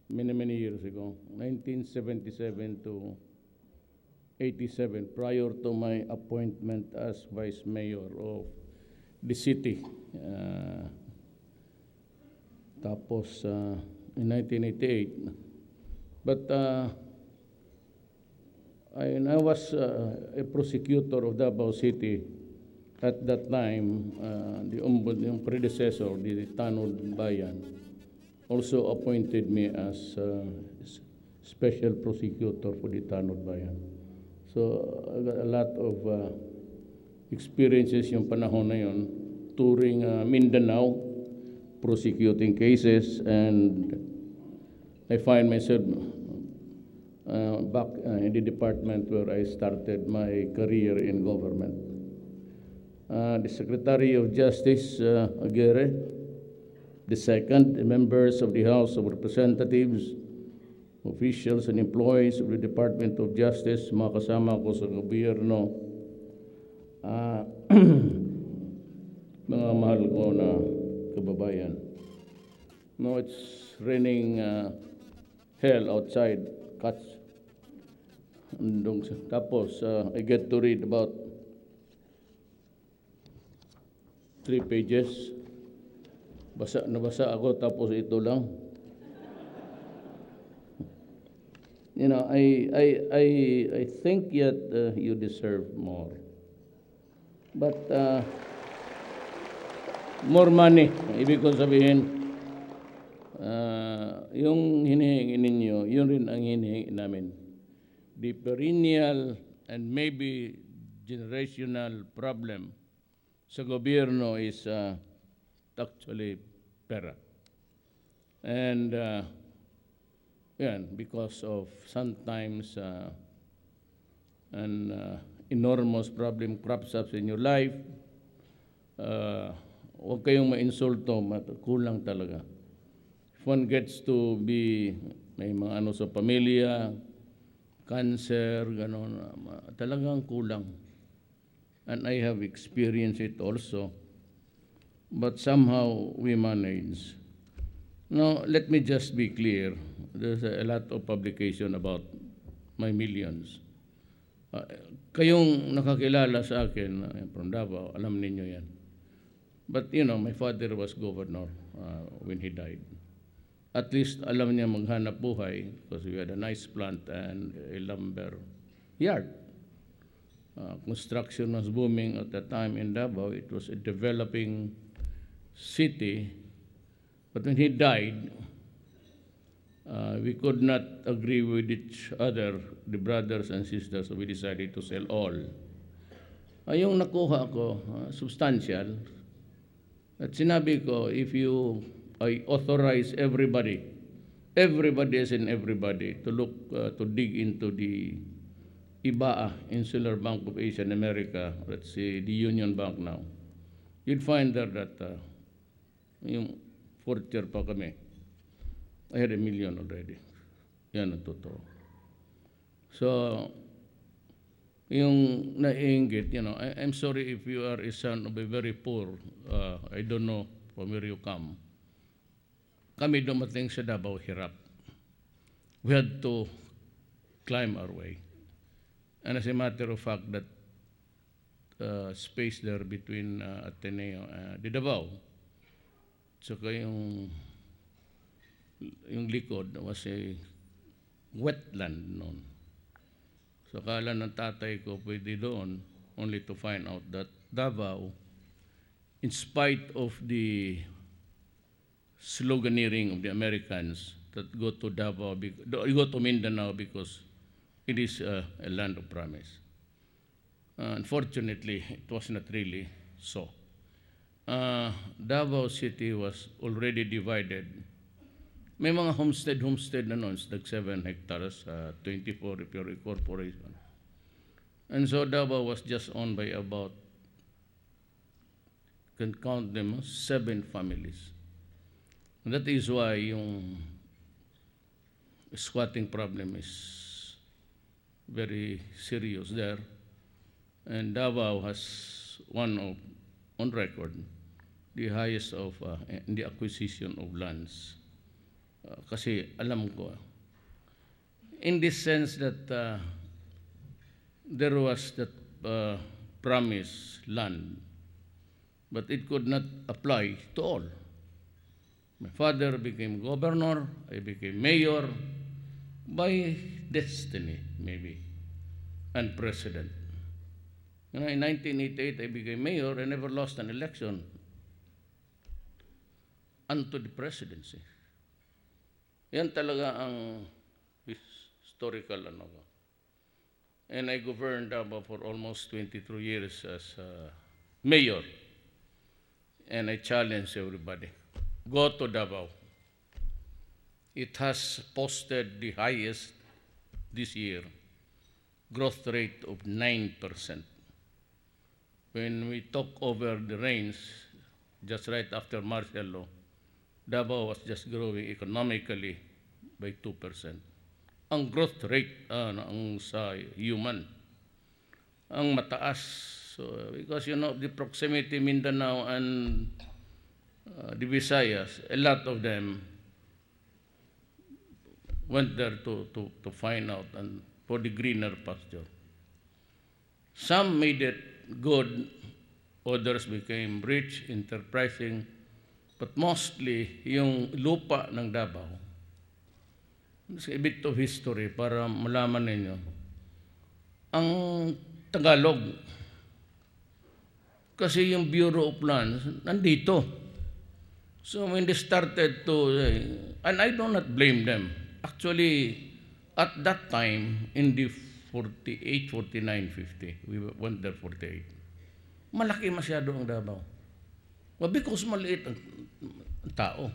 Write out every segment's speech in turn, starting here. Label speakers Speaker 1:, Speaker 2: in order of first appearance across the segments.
Speaker 1: many years ago, 1977 to 87, prior to my appointment as Vice Mayor of the city. Tapos in 1988. But I was a prosecutor of Davao City at that time. Yung predecessor, the Tanod Bayan, also appointed me as special prosecutor for the Tanod Bayan. So I got a lot of experiences yung panahon na yun, touring Mindanao, prosecuting cases, and I find myself back in the department where I started my career in government. The Secretary of Justice, Aguirre, the second, the members of the House of Representatives, officials and employees of the Department of Justice, mga kasama ko sa gobyerno, mga mahal ko na kababayan. No, it's raining hell outside, cats. Tapos, I get to read about 3 pages. Nabasa ako, tapos ito lang. You know, I think yet you deserve more. But more money, ibig kong sabihin, yung hinihingi ninyo, yun rin ang hinihingi namin. The perennial and maybe generational problem sa gobyerno is actually pera. And because of sometimes an enormous problem crops up in your life, huwag kayong ma-insulto, kulang talaga. If one gets to be, may mga ano sa pamilya, cancer, gano'n, talagang kulang. And I have experienced it also. But somehow we manage. Now, let me just be clear. There's a lot of publication about my millions. Kayong nakakilala sa akin from Davao, alam ninyo yan. But, you know, my father was governor when he died. At least alam niya maghanap buhay because we had a nice plant and a lumber yard. Construction was booming at the time in Davao. It was a developing city. But when he died, we could not agree with each other, the brothers and sisters, so we decided to sell all. Yung nakuha ko, substantial, at sinabi ko, if I authorize everybody as in everybody, to look, to dig into the IBAA, Insular Bank of Asia and America, let's say the Union Bank now, you'd find there that yung fourth year pa kami, I had $1 million already. Yan ang totoo. So, yung naiinggit, you know, I'm sorry if you are a son of a very poor, I don't know from where you come. Kami dumating sa Davao, hirap. We had to climb our way. And as a matter of fact, that space there between Ateneo and the Davao, saka yung likod was a wetland noon. So akala ng tatay ko pwede doon, only to find out that Davao, in spite of the sloganeering of the Americans that go to Davao, go to Mindanao because it is a land of promise. Unfortunately, it was not really so. Davao City was already divided. May mga homestead na noon, like 7 hectares, 24 if you're a corporation. And so Davao was just owned by about, can count them, 7 families. And that is why yung squatting problem is very serious there. And Davao has on record, the highest of in the acquisition of lands. Kasi alam ko, in this sense that there was that promised land, but it could not apply to all. My father became governor, I became mayor, by destiny, maybe, and president. You know, in 1988, I became mayor. I never lost an election unto the presidency. Yan talaga ang historical ano ko. And I governed Davao for almost 23 years as mayor. And I challenge everybody, go to Davao. It has posted the highest this year, growth rate of 9%. When we took over the reins, just right after martial law, Davao was just growing economically by 2%. Ang growth rate ang sa human, ang mataas. So, because you know, the proximity Mindanao and the Visayas, a lot of them went there to find out and for the greener pasture. Some made it good, others became rich, enterprising, but mostly yung lupa ng Davao. A bit of history para malaman ninyo. Ang Tagalog, kasi yung Bureau of Lands, nandito. So when they started to, and I do not blame them. Actually, at that time, in the 48, 49, 50, we went there 48. Malaki masyado ang Davao. Well, because maliit ang tao.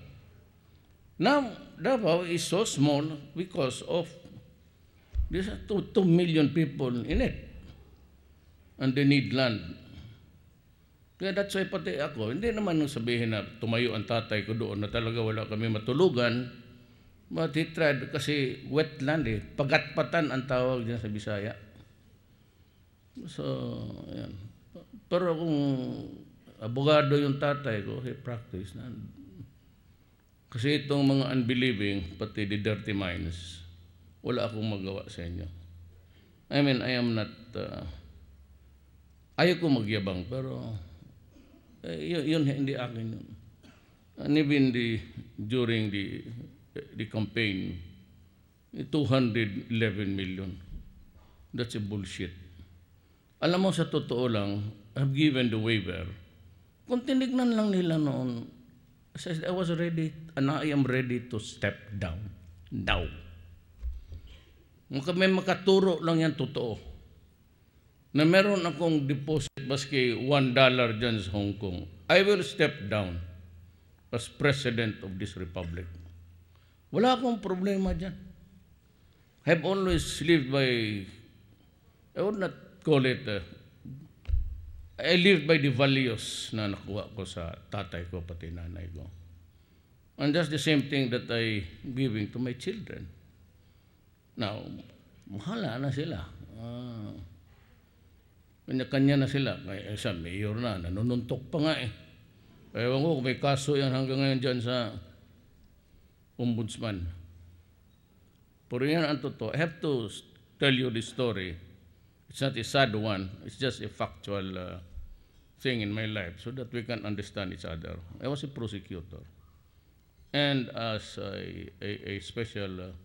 Speaker 1: Now, Davao is so small because of there's 2 million people in it. And they need land. Kaya that's why pati ako, hindi naman nung sabihin na tumayo ang tatay ko doon na talaga wala kami matulugan. But he tried, kasi wetland eh. Pagatpatan ang tawag dyan sa Bisaya. So, yan. Pero kung abogado yung tatay ko, he practiced na. Kasi itong mga unbelieving, pati the dirty minds, wala akong magawa sa inyo. I mean, I am not, ayaw ko magyabang, pero yun hindi akin yun. And even during the campaign, 211 million. That's a bullshit. Alam mo, sa totoo lang, I've given the waiver. Kung tinignan lang nila noon, I was ready, and I am ready to step down. Now. Kung kami makaturo lang yan totoo, na meron akong deposit baski $1 dyan sa Hong Kong, I will step down as President of this Republic. Wala akong problema dyan. I've always lived by, I would not call it, I lived by the values na nakuha ko sa tatay ko pati nanay ko. And that's the same thing that I giving to my children. Now, mahala na sila. Kanya-kanya na sila. Kaya isa, mayor na, nanununtok pa nga eh. Ewan ko kung may kaso yan hanggang ngayon dyan sa ombudsman. Pero yan ang totoo. I have to tell you the story. It's not a sad one. It's just a factual thing in my life so that we can understand each other. I was a prosecutor. And as a special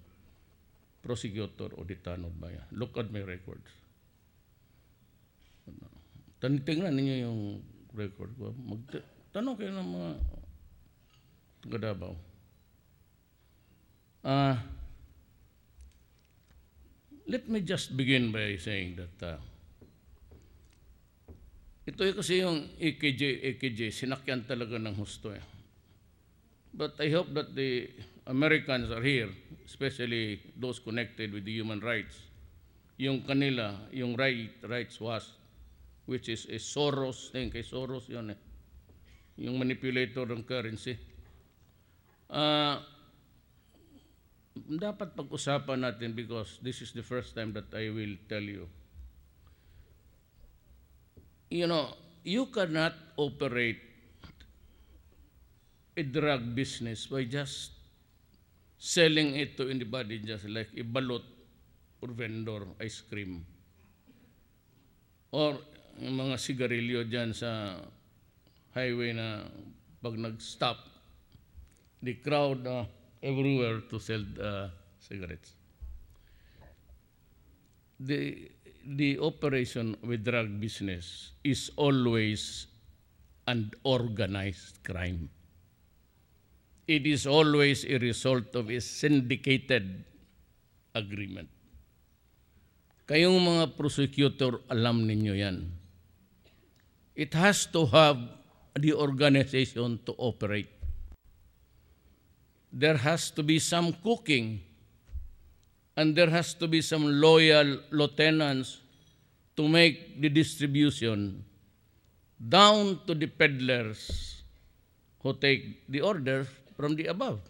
Speaker 1: prosecutor of the town of Bayan. Look at my records. Tingnan ninyo yung record ko. Tanong kayo ng mga taga-Davao. Let me just begin by saying that ito kasi yung EKJ, sinakyan talaga ng husto eh. But I hope that the Americans are here, especially those connected with the human rights. Yung kanila, yung rights was, which is a Soros thing, kay Soros yun eh. Yung manipulator ng currency. Dapat pag-usapan natin because this is the first time that I will tell you. You know, you cannot operate a drug business by just selling it to anybody just like a balot or vendor ice cream. Or yung mga sigarilyo dyan sa highway na pag nag-stop, the crowd everywhere to sell cigarettes. The operation with drug business is always an organized crime. It is always a result of a syndicated agreement. Kayong mga prosecutor, alam ninyo yan. It has to have the organization to operate. There has to be some cooking, and there has to be some loyal lieutenants to make the distribution down to the peddlers who take the order from the above.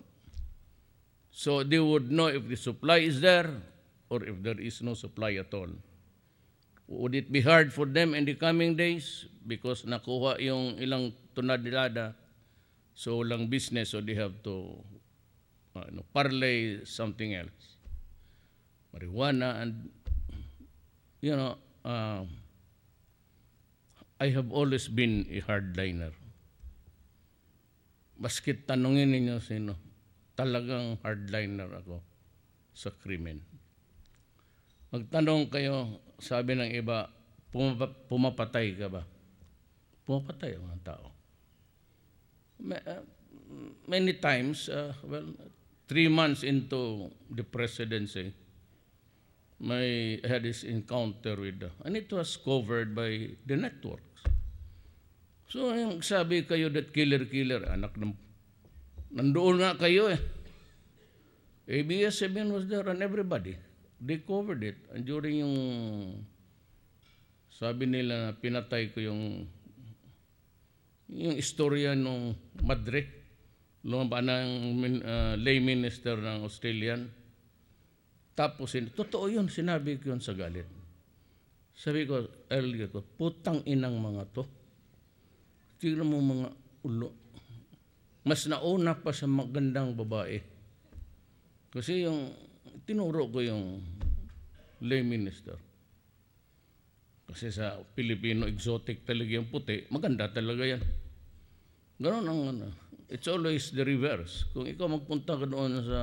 Speaker 1: So they would know if the supply is there or if there is no supply at all. Would it be hard for them in the coming days because nakuha yung ilang tonelada, so lang business, so they have to parlay something else. Marijuana and, I have always been a hardliner. Baskit tanungin ninyo sino, talagang hardliner ako sa krimen. Magtanong kayo, sabi ng iba, pumapatay ka ba? Pumapatay ang mga tao. Many times, 3 months into the presidency, I had this encounter with, and it was covered by the networks. So, yung sabi kayo that killer, anak ng, nandoon nga kayo eh. ABS-CBN was there and everybody. They covered it. And during yung, sabi nila na pinatay ko yung istorya ng Madre, lumaba ng lay minister ng Australian. Tapos, totoo yun, sinabi ko yun sa galit. Sabi ko, earlier ko, putang inang mga to. Tignan mo mga ulo. Mas nauna pa sa magandang babae. Kasi yung, tinuro ko yung lay minister. Kasi sa Pilipino, exotic talaga yung puti. Maganda talaga yan. Ganon ang, it's always the reverse. Kung ikaw magpunta ka doon sa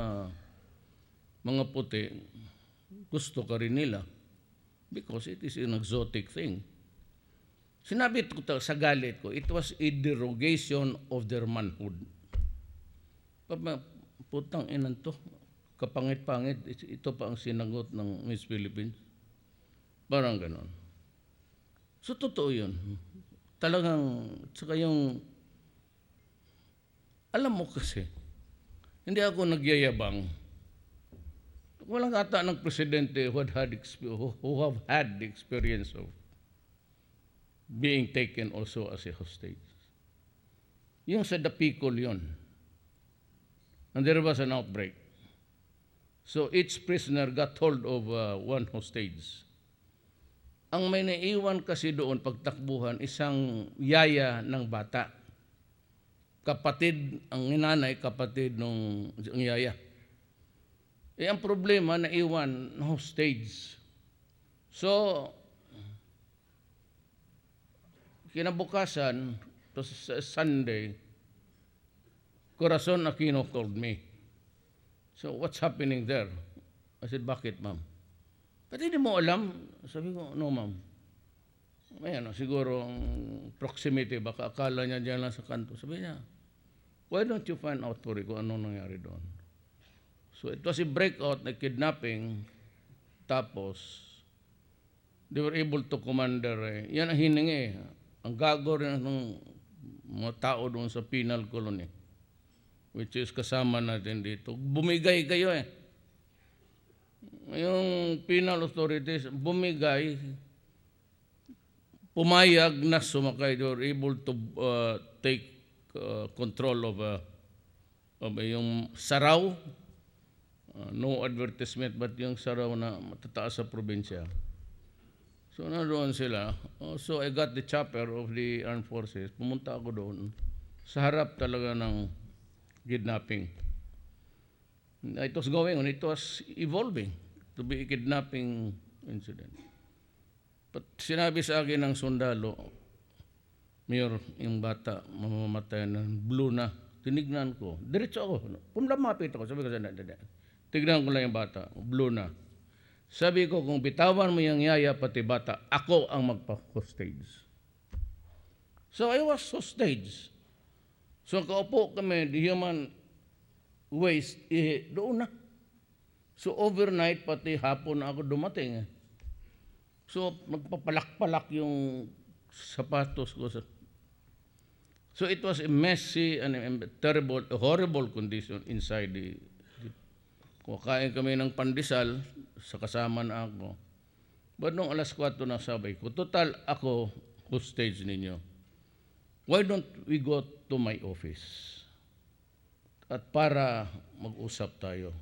Speaker 1: mga puti, gusto ka rin nila. Because it is an exotic thing. Sinabi ko sa galit ko, it was a derogation of their manhood. Putang inan to, kapangit-pangit, ito pa ang sinagot ng Miss Philippines. Parang ganon. So, totoo yun. Talagang, saka yung, alam mo kasi, hindi ako nagyayabang. Walang ata ng presidente who have had the experience of being taken also as a hostage. Yung sa Dapicol yun. And there was an outbreak. So each prisoner got hold of one hostage. Ang may naiwan kasi doon pagtakbuhan, isang yaya ng bata. Kapatid, ang inanay, kapatid ng yaya. Eh, ang problema, naiwan na hostage. So, kinabukasan, to Sunday, Corazon Aquino called me. So, what's happening there? I said, bakit, ma'am? Pati hindi mo alam. Sabi ko, no, ma'am. Ayan, siguro ang proximity, baka akala niya dyan lang sa kanto. Sabi niya, why don't you find out for it kung ano nangyari doon? So it was a breakout na kidnapping. Tapos, they were able to commander. Yan ang hiningi. Ang gago rin ng mga tao doon sa penal colony, which is kasama natin dito. Bumigay kayo eh. Yung penal authorities, bumigay, pumayag na sumakay. They were able to take control of yung saraw. No advertisement, but yung saraw na matataas sa probinsya. So, doon sila. So, I got the chopper of the armed forces. Pumunta ako doon. Sa harap talaga ng kidnapping. It was going on. It was evolving to be a kidnapping incident. But sinabi sa akin ng sundalo, Mayor, yung bata, mamamatay na, blue na. Tinignan ko. Diretso ako. Pumlamapit ako. Sabi ko, tignan ko lang yung bata. Blue na. Sabi ko, kung bitawan mo yung yaya pati bata, ako ang magpa-hostage. So I was hostage. So kaupo kami, the human waste, doon na. So overnight, pati hapon na ako dumating. So nagpapalak-palak yung sapatos ko. So it was a messy and a terrible, a horrible condition inside the kumakain kami ng pandesal sa kasama na ako. But nung alas 4 na sabay ko, total ako hostage ninyo. Why don't we go to my office? At para mag-usap tayo.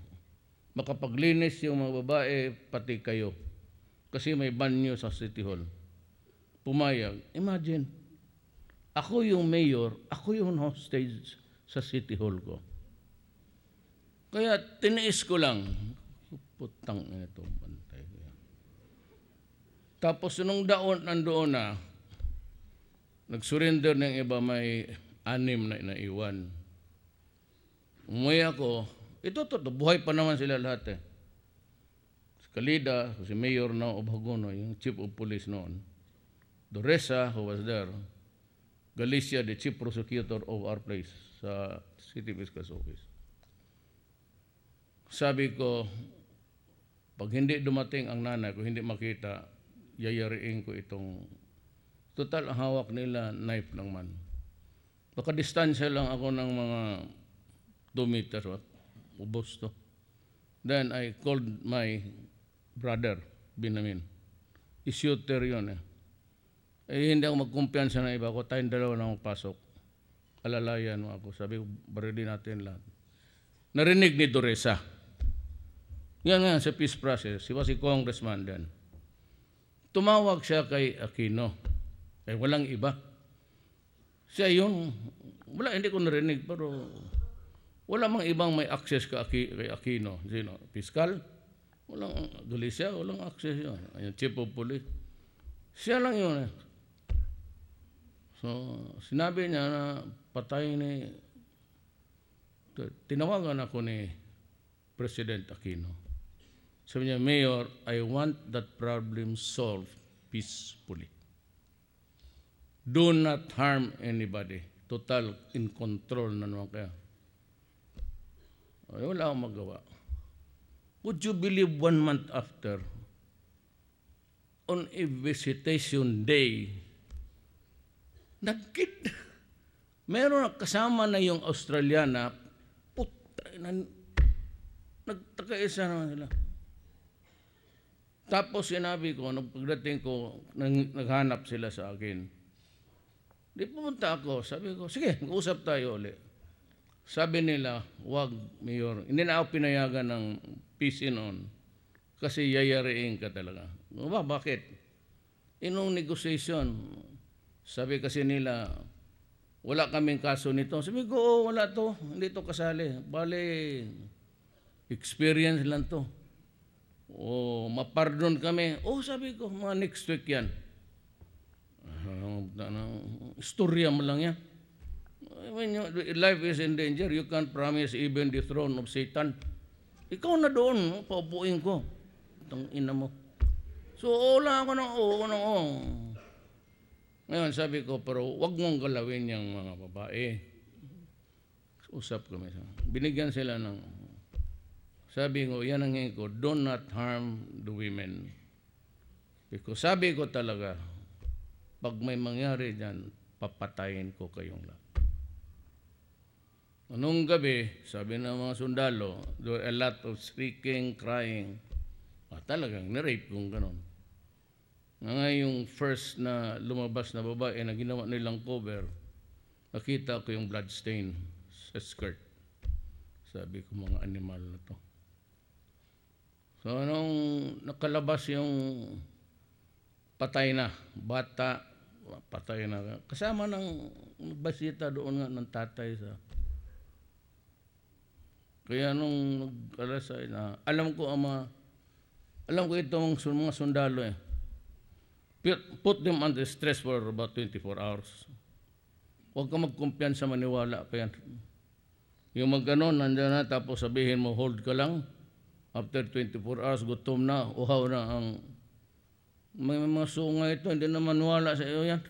Speaker 1: Makapaglinis yung mga babae, pati kayo. Kasi may banyo sa City Hall. Pumayag. Imagine, ako yung mayor, ako yung hostage sa City Hall ko. Kaya tiniis ko lang. Putang ina ito, bantay ko yan. Tapos nung nandoon na, nag-surrender ng iba, may 6 na inaiwan. Umuwi ako, ito, buhay pa naman sila lahat eh. Si Kalida, si Mayor na Obhagono, yung Chief of Police noon. Doresa, who was there. Galicia, the Chief Prosecutor of our place sa City Fiscal's Office. Sabi ko, pag hindi dumating ang nanay ko, hindi makita, yayariin ko itong, total ang hawak nila, knife lang man. Baka distansya lang ako ng mga 2 meters, ubos to. Then I called my brother, Binamin. I-shooter yun eh. Hindi ako magkumpiyansa na iba ko, tayong dalawa na magpasok. Alalayan mo ako. Sabi ko, barilin natin lahat. Narinig ni Doresa. Yan nga sa peace process. Si was si congressman din. Tumawag siya kay Aquino. Walang iba. Siya yun. Wala, hindi ko narinig. Pero wala mang ibang may access kay Aquino. Sino? Piskal? Walang Galicia, walang access yun. Yung Chief of Police. Siya lang yun eh. So, sinabi niya na patay ni, tinawagan ako ni President Aquino. Sabi niya, Mayor, I want that problem solved peacefully. Do not harm anybody. Total in control na naman kaya. Ay, wala akong magawa. Would you believe 1 month after, on a visitation day, meron kasama na yung Australiana, nagtaka-isa naman sila. Tapos sinabi ko, pagdating ko, naghanap sila sa akin. Di pumunta ako, sabi ko, sige, mag-usap tayo ulit. Sabi nila, wag, Mayor, hindi na ako pinayagan ng PC noon kasi yayariin ka talaga. Bakit? Inong negotiation, sabi kasi nila, wala kaming kaso nito. Sabi ko, wala to, hindi to kasali. Bale, experience lang to. Mapardon kami. Sabi ko, mga next week yan. Istorya mo lang yan. When life is in danger, you can't promise even the throne of Satan. Ikaw na doon, paupuin ko. Itong ina mo. So, wala ako ng oo. Ngayon, sabi ko, pero wag mong galawin yung mga babae. Usap kami. Binigyan sila ng, sabi ko, yan ang hingin ko, do not harm the women. Because sabi ko talaga, pag may mangyari dyan, papatayin ko kayong lahat. Anong gabi, sabi ng mga sundalo, there were a lot of shrieking, crying. Talagang nirape kung ganon. Ngayon yung first na lumabas na babae na ginawa nilang cover, nakita ko yung blood stain sa skirt. Sabi ko, mga animal na to. So nung nakalabas yung patay na, bata, patay na, kasama ng basita doon nga ng tatay sa Kaya nung nag-alasay na, alam ko itong mga sundalo eh. Put them under stress for about 24 hours. Huwag ka magkumpiyansa maniwala pa yan. Yung mag-ganon, nandiyan na, tapos sabihin mo, hold ka lang. After 24 hours, gutom na, uhaw na ang may mga sungay ito, hindi na maniwala sa iyo yan.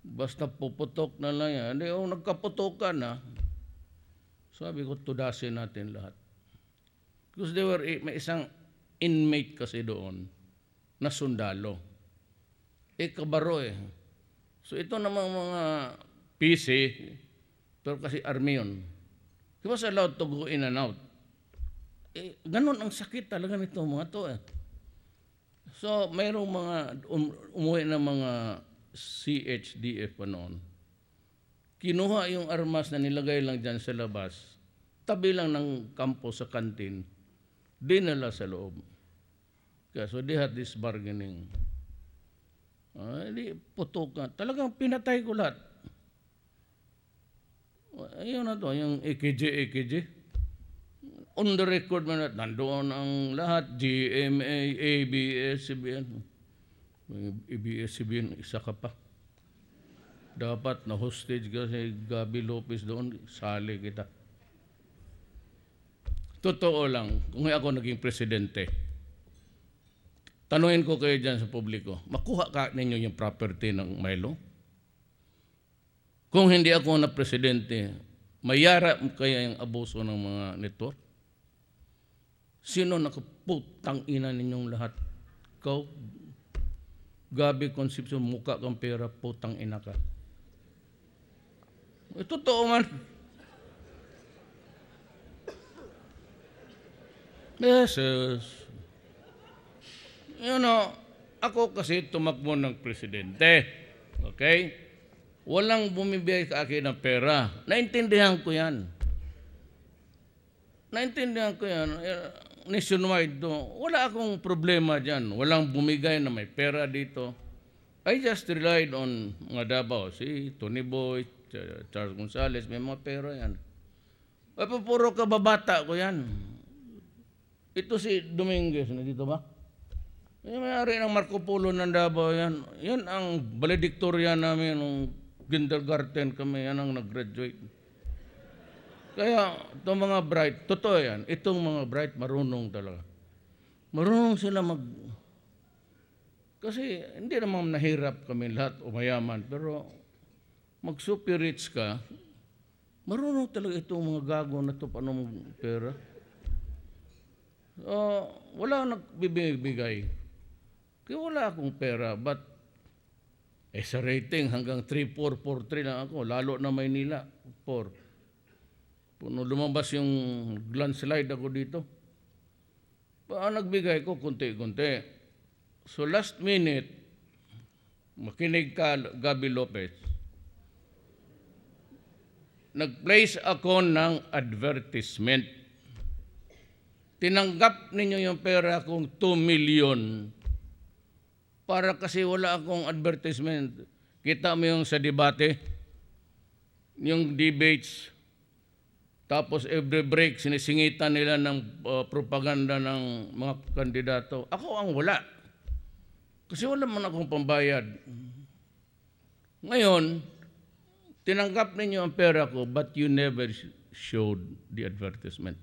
Speaker 1: Basta puputok na lang yan. Hindi, nagkaputokan na. Sabi ko, tudasin natin lahat. Because may isang inmate kasi doon na sundalo. Kabaro eh. So ito namang mga PC, pero kasi army yun. He was allowed to go in and out. Ganon ang sakit talaga nito mga to eh. So mayroong mga umuwi na mga CHDF pa noon. Kinuha yung armas na nilagay lang dyan sa labas, tabi lang ng kampo sa kantin, dinala sa loob. So they had this bargaining. Putok na. Talagang pinatay ko lahat. Ayun na to, yung AKJ. On the record man, nandoon ang lahat, GMA, ABS-CBN. ABS-CBN, isa ka pa. Dapat na hostage ka si Gabi Lopez doon, sali kita. Totoo lang, kung ako naging presidente, tanungin ko kayo dyan sa publiko, makuha ka ninyo yung property ng Milo? Kung hindi ako na presidente, mayara kaya yung abuso ng mga network? Sino nakaputang ina ninyong lahat? Ikaw, Gabi Concepcion, mukha kang pera, putang ina ka. Totoo man. Yes. Ako kasi tumakbo ng presidente. Okay? Walang bumibigay sa akin ng pera. Naintindihan ko yan. Nationwide to. Wala akong problema dyan. Walang bumigay na may pera dito. I just relied on mga Davao. Si Tony Boy, Charles Gonzales, may mga pera yan. Puro kababata ko yan. Ito si Dominguez, nandito ba? May-ari ng Marco Polo ng Davao yan. Yan ang valedictorian namin nung kindergarten kami, yan ang nag-graduate. Kaya itong mga bright, totoo yan, itong mga bright marunong talaga. Marunong sila kasi hindi naman nahirap kami lahat o mayaman, pero mag-super rich ka, marunong talaga itong mga gago na ito paano pera. Wala nagbibigay. Kaya wala akong pera, but sa rating hanggang 3, 4, 4, 3 lang ako, lalo na Maynila, 4. Puno lumabas yung landslide ako dito. Nagbigay ko kunti-kunti. So last minute, makinig ka, Gabi Lopez, nag-place ako ng advertisement. Tinanggap ninyo yung pera kong 2 million para kasi wala akong advertisement. Kita mo yung sa debate, yung debates, tapos every break, sinisingitan nila ng propaganda ng mga kandidato. Ako ang wala. Kasi wala man akong pambayad. Ngayon, tinanggap ninyo ang pera ko, but you never showed the advertisement.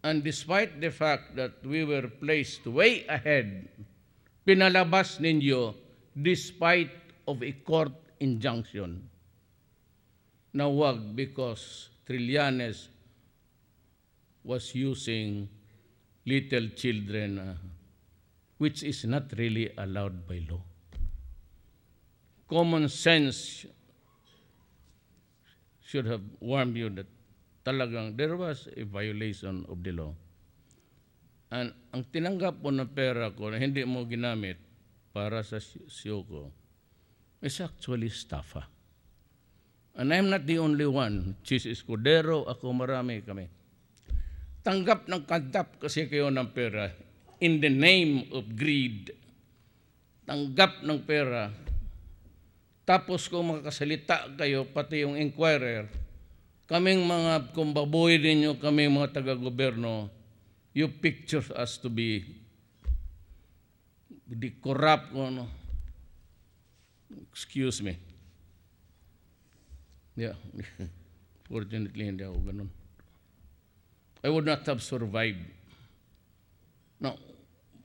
Speaker 1: And despite the fact that we were placed way ahead, pinalabas ninyo despite of a court injunction na wag because Trillanes was using little children, which is not really allowed by law. Common sense should have warned you that talagang there was a violation of the law. And ang tinanggap mo ng pera ko na hindi mo ginamit para sa show ko is actually staffa. And I'm not the only one. Chis Escudero, ako, marami kami. Tanggap ng kantap kasi kayo ng pera in the name of greed. Tanggap ng pera. Tapos kung makasalita kayo, pati yung inquirer, kaming mga, kung baboy ninyo, kaming mga taga-gobyerno, you picture us to be the corrupt, ano. Excuse me. Yeah. Fortunately, hindi ako ganun. I would not have survived. Now,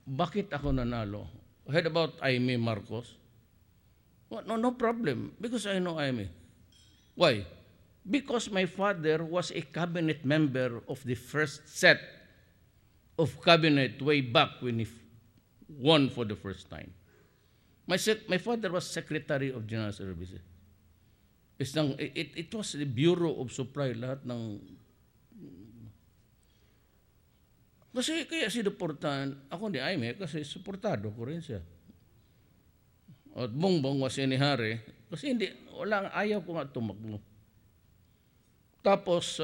Speaker 1: bakit ako nanalo? Heard about Jaime Marcos? Well, no problem. Because I know Jaime. Why? Because my father was a cabinet member of the first set of cabinet way back when he won for the first time. My father was Secretary of General Services. It was the Bureau of Supply, lahat ng... Kasi kaya sinuportahan ako ni Jaime kasi suportado ko rin siya. At Bongbong was inihari kasi ayaw ko nga tumakbo. Tapos,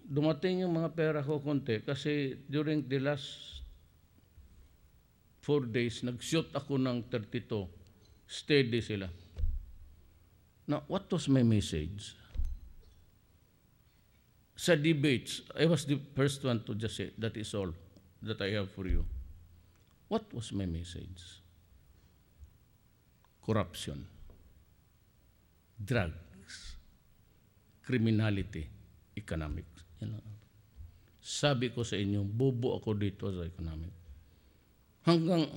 Speaker 1: dumating yung mga pera ko konti kasi during the last 4 days, nag-shoot ako ng 32. Steady sila. Now, what was my message? Sa debates, I was the first one to just say, that is all that I have for you. What was my message? Corruption, drugs, criminality, economics. Sabi ko sa inyo, bobo ako dito sa economics. Hanggang,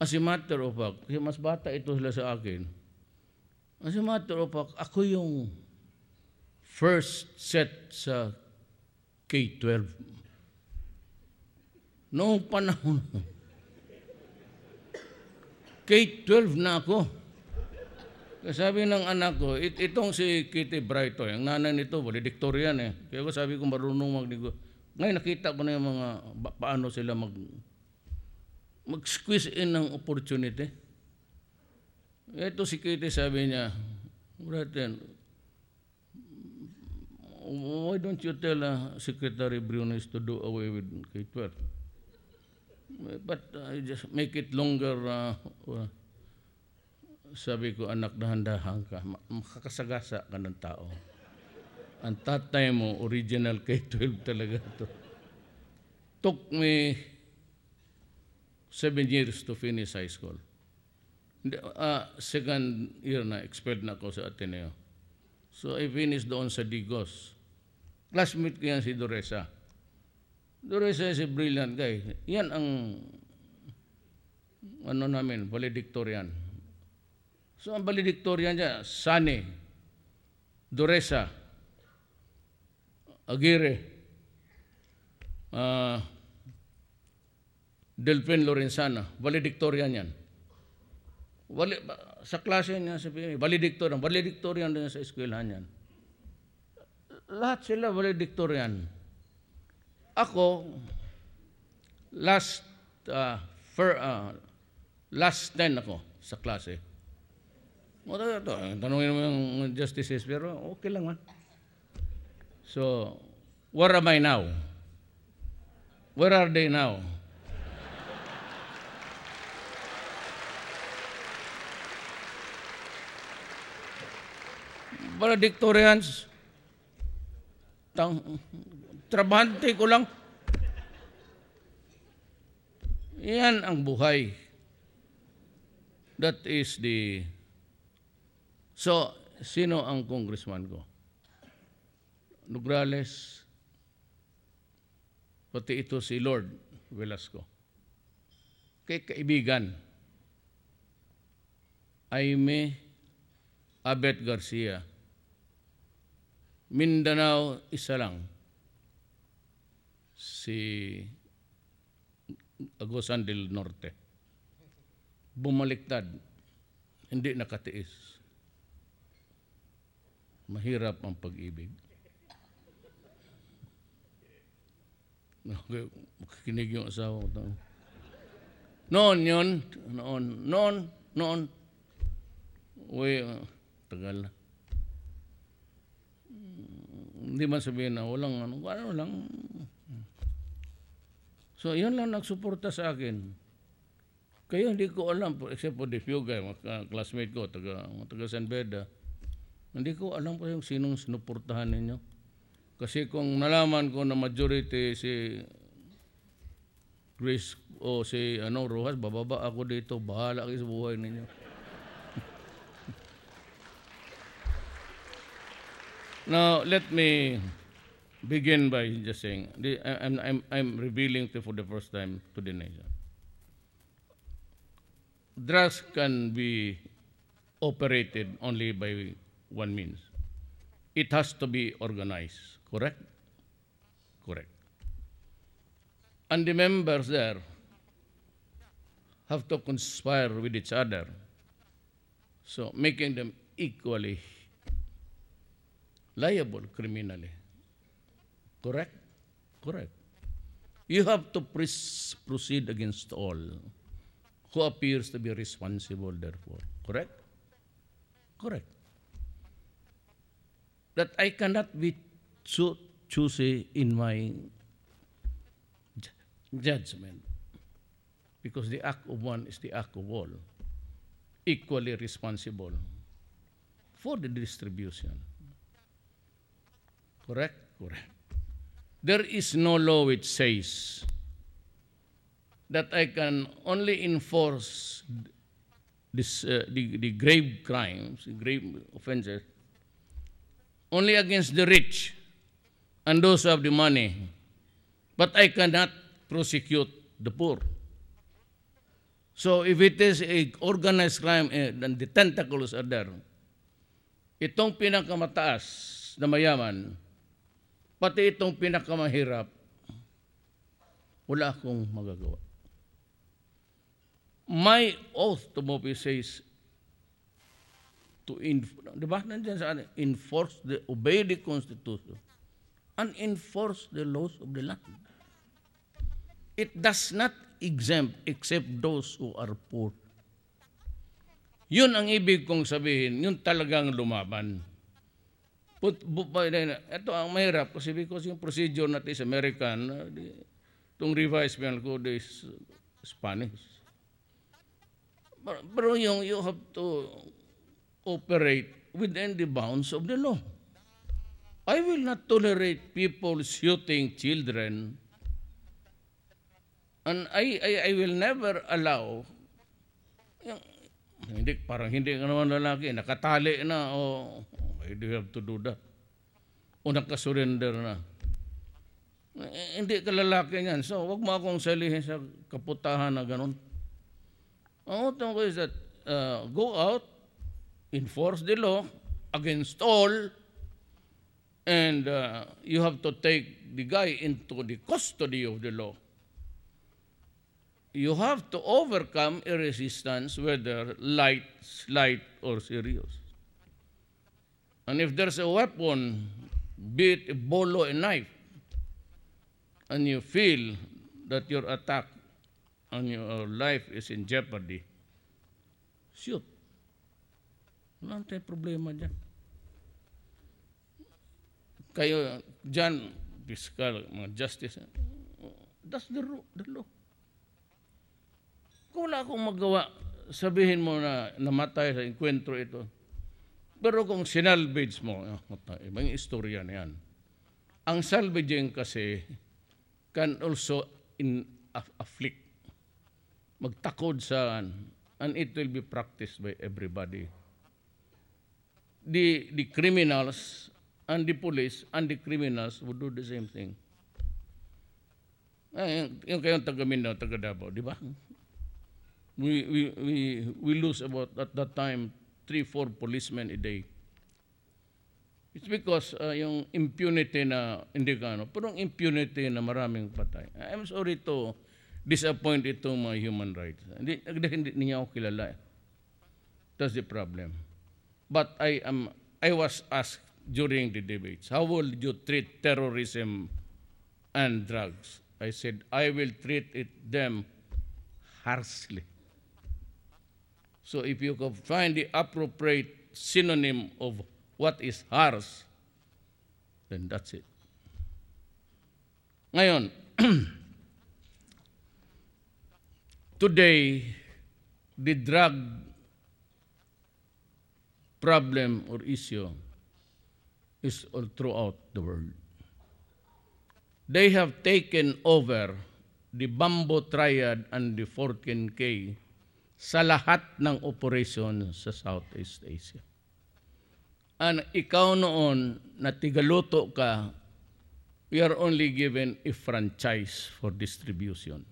Speaker 1: as a matter of fact, kasi mas bata ito sila sa akin, as a matter of fact, ako yung first set sa K-12. Noong panahon, K-12 na ako. Sabi ng anak ko, itong si Kitty Brighto, yung nanay nito, valedictorian eh. Kaya ko sabi ko marunong magnigo. Ngayon nakita ko na yung mga paano sila mag-squeeze in ng opportunity. Ito si Kitty sabi niya, why don't you tell Secretary Briones to do away with K-12? But just make it longer. Sabi ko, anak, dahan-dahan ka. Makakasagasa ka ng tao. Ang tatay mo, original K-12 talaga to. Took me 7 years to finish high school. Second year na, expelled na ako sa Ateneo. So I finished doon sa Digos. Classmate ko yan si Doresa. Doresa is a brilliant guy. Yan ang valedictorian. So ang valedictorian niya, Sane, Doresa, Aguirre, Delphin Lorenzana, valedictorian yan. Sa klase niya, valedictorian din sa eskwelahan yan. Lahat sila valedictorian. Ako, last 10 ako sa klase. Tanungin mo yung justices, pero okay lang man. So, where am I now? Where are they now? Valedictorians, trabahante ko lang. Yan ang buhay. That is the... So, sino ang congressman ko? Nograles, pati ito si Lord Velasco. Kay kaibigan, Jaime Abet Garcia. Mindanao, isa lang. Si Agusan del Norte. Bumaliktad, hindi nakatiis. Mahirap ang pag-ibig. Makikinig yung asawa ko. Noon. Uy, tagal na. Hindi man sabihin na walang ano lang. So, yun lang nagsuporta sa akin. Kaya hindi ko alam, except for the few guys, mga classmate ko, taga San Beda, hindi ko alam po yung sinong sinuportahan ninyo. Kasi kung nalaman ko na majority si Chris o si Rojas, bababa ako dito, bahala kayo sa buhay ninyo. Now, let me begin by just saying, I'm revealing for the first time to the nation. Drugs can be operated only by one means. It has to be organized, correct? Correct. And the members there have to conspire with each other, so making them equally liable criminally. Correct? Correct. You have to proceed against all who appears to be responsible, therefore. Correct? Correct. That I cannot be so choosy in my judgment, because the act of one is the act of all, equally responsible for the distribution. Correct? Correct. There is no law which says that I can only enforce this, the grave crimes, the grave offenses, only against the rich and those who have the money, but I cannot prosecute the poor. So if it is a organized crime, then the tentacles are there. Itong pinakamataas na mayaman, pati itong pinakamahirap, wala akong magagawa. My oath to Mopi says to diba nandiyan sa enforce obey the Constitution and enforce the laws of the land. It does not exempt except those who are poor. Yun ang ibig kong sabihin, yun talagang lumaban. Ito ang mahirap kasi because yung procedure natin is American, itong revised penal code is Spanish. Pero you have to operate within the bounds of the law. I will not tolerate people shooting children, and I will never allow parang hindi ka naman lalaki, nakatali na, why do you have to do that? O nakasurrender na. Hindi ka lalaki niyan. So, wag mo akong salihin sa kaputahan na ganun. Ang utong ko is that go out, enforce the law against all, and you have to take the guy into the custody of the law. You have to overcome a resistance, whether light, slight, or serious. And if there's a weapon, be it a bolo, a knife, and you feel that your attack and your life is in jeopardy, shoot. Wala tayong problema dyan. Kayo dyan, fiscal, mga justice, that's the law. Kung wala akong magawa, sabihin mo na namatay sa enkwentro ito. Pero kung sinalvage mo, ibang istorya na yan. Ang salvaging kasi can also afflict, magtakod saan, and it will be practiced by everybody. The criminals and the police and the criminals would do the same thing. Yung kayong taga-Mindanao, taga-Davao, di ba? We lose about, at that time, 3-4 policemen a day. It's because yung impunity na, hindi ka pero yung impunity na maraming patay. I'm sorry to disappoint itong mga human rights. Hindi niya ako kilala. That's the problem. But I was asked during the debates, how will you treat terrorism and drugs? I said, I will treat them harshly. So if you can find the appropriate synonym of what is harsh, then that's it. Ngayon, today, the drug problem or issue is all throughout the world. They have taken over the Bamboo Triad and the 14K sa lahat ng operasyon sa Southeast Asia. And ikaw noon na tigaluto ka, we are only given a franchise for distribution.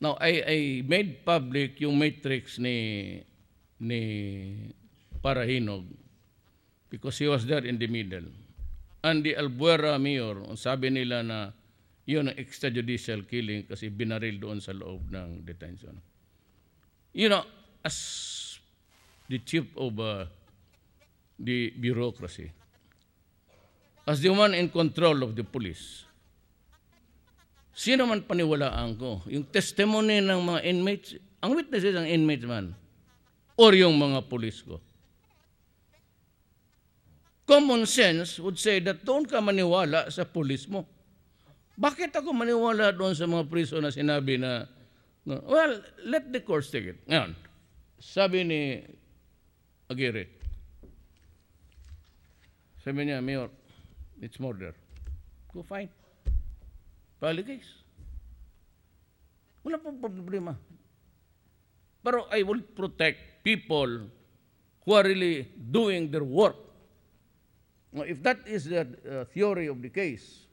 Speaker 1: Now, I made public yung matrix ni Parahinog because he was there in the middle. And the Albuera mayor, sabi nila na yun ang extrajudicial killing kasi binaril doon sa loob ng detention. You know, as the chief of the bureaucracy, as the one in control of the police, sino man paniwalaan ko? Yung testimony ng mga inmates, ang witnesses ang inmates man, or yung mga police ko. Common sense would say that doon ka maniwala sa police mo. Bakit ako maniwala doon sa mga priso na sinabi na, well, let the courts take it. Ngayon, sabi ni Aguirre, sabi niya, Mayor, it's murder. Go fine. File the case. Wala pong problema. Pero I will protect people who are really doing their work. Now, if that is the theory of the case,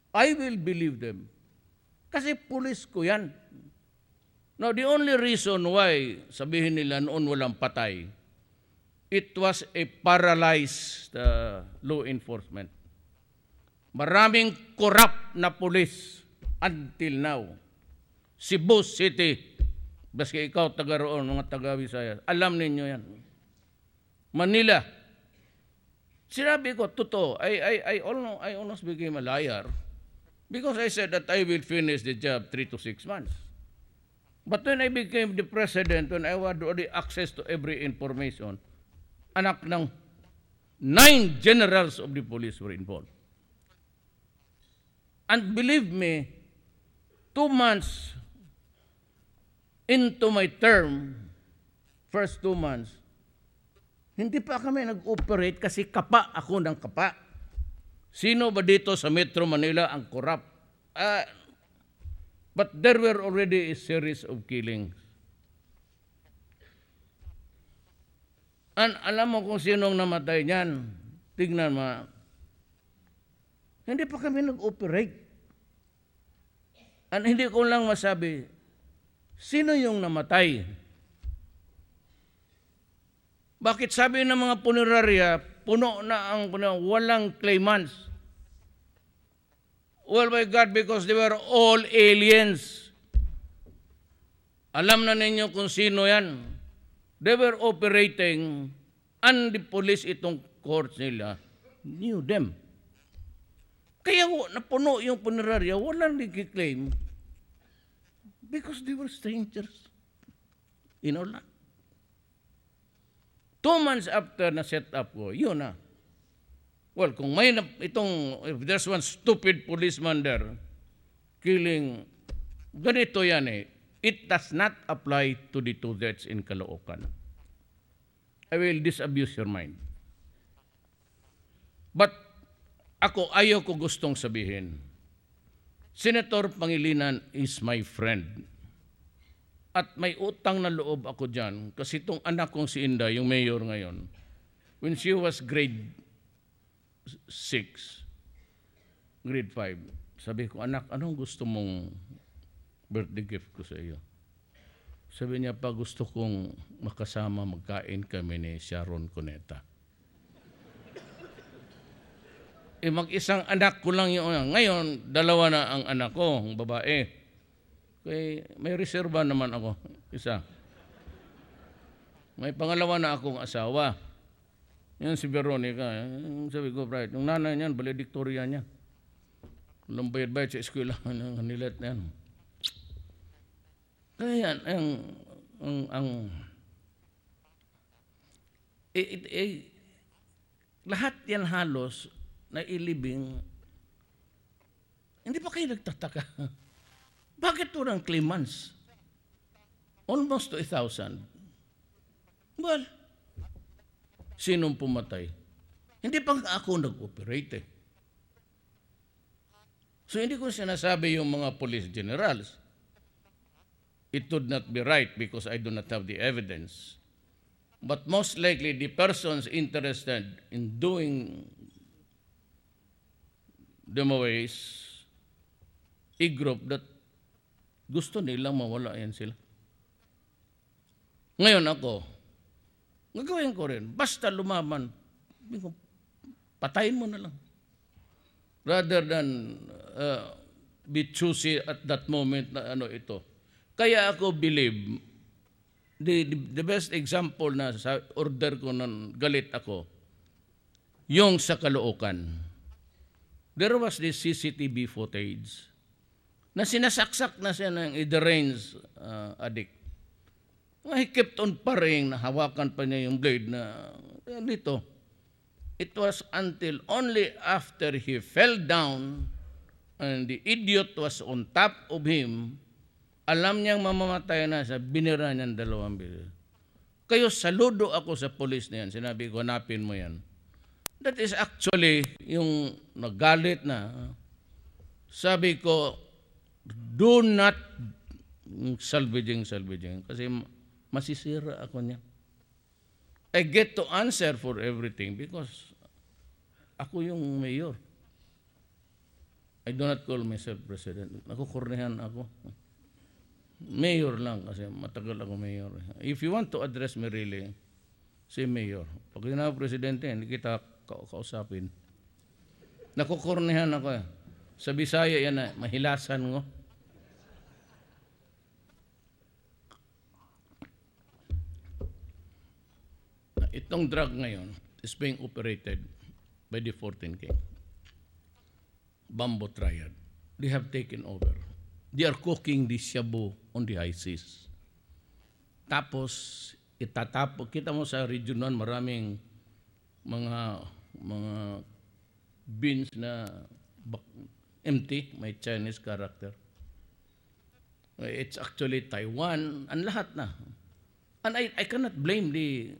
Speaker 1: I will believe them. Kasi police ko yan. Now, the only reason why sabihin nila noon walang patay, it was a paralyzed law enforcement. Maraming corrupt na police until now. Cebu City, baski ikaw taga roon, mga taga Visayas, alam ninyo yan. Manila, sinabi ko, totoo, I almost became a liar because I said that I will finish the job 3 to 6 months. But when I became the president, when I had already access to every information, anak ng 9 generals of the police were involved. And believe me, 2 months into my term, first 2 months, hindi pa kami nag-operate kasi kapa ako ng kapa. Sino ba dito sa Metro Manila ang corrupt? But there were already a series of killings. And alam mo kung sinong namatay niyan? Tignan mo. Hindi pa kami nag-operate. And hindi ko lang masabi, sino yung namatay? Bakit sabi ng mga punerarya, puno na ang walang claimants? Well, my God, because they were all aliens. Alam na ninyo kung sino yan. They were operating and the police itong courts nila knew them. Kaya napuno yung punerarya, walang nag-claim because they were strangers in our land. 2 months after na set up ko, yun na. Well, kung may if there's one stupid policeman there killing, ganito yan eh. It does not apply to the 2 deaths in Caloocan. I will disabuse your mind. But ako, ayaw ko gustong sabihin, Senator Pangilinan is my friend. At may utang na loob ako dyan kasi itong anak kong si Inday, yung mayor ngayon, when she was grade 6, grade 5, sabi ko, anak, anong gusto mong birthday gift ko sa iyo? Sabi niya pa, gusto kong makasama magkain kami ni Sharon Cuneta. Mag-isang anak ko lang yun. Ngayon, 2 na ang anak ko, ang babae. Kaya may reserva naman ako, isa. May pangalawa na akong asawa. Yan si Veronica. Sabi ko, right, yung nanay niyan, valedictoria niya. Walang bayad-bayad sa eskwela. Nilet na yan. Kaya yan, lahat yan halos na ilibing, hindi pa kayo nagtataka. Bakit walang claimants? Almost to 1,000. Well, sinong pumatay? Hindi pa ako nag-operate eh. So hindi ko sinasabi yung mga police generals. It would not be right because I do not have the evidence. But most likely the persons interested in doing them away is a group that gusto nilang mawala yan sila. Ngayon ako, gagawin ko rin. Basta lumaban, patayin mo na lang. Rather than be choosy at that moment na ano ito. Kaya ako believe, the best example na sa order ko nang galit ako, yung sa Caloocan. There was this CCTV footage na sinasaksak na siya ng deranged addict. He kept on parrying, nahawakan pa niya yung blade na dito. It was until only after he fell down and the idiot was on top of him, alam niyang mamamatay na siya, binira niyang 2 beses. Kayo, saludo ako sa police na yan. Sinabi ko, hanapin mo yan. That is actually yung nagalit na. Sabi ko, do not salvaging. Kasi masisira ako niya. I get to answer for everything because ako yung mayor. I do not call myself president. Nakukurnihan ako. Mayor lang kasi matagal ako mayor. If you want to address me really, say mayor. Pag yun ako presidente, hindi kita kausapin. Nakukurnihan ako. Sa Bisaya yan na, mahilasan ngo. Itong drug ngayon is being operated by the 14 King. Bamboo Triad. They have taken over. They are cooking the shabu on the high seas. Tapos, itatapo. Kita mo sa region nun, maraming mga bins na empty, may Chinese character. It's actually Taiwan, and lahat na. And I cannot blame the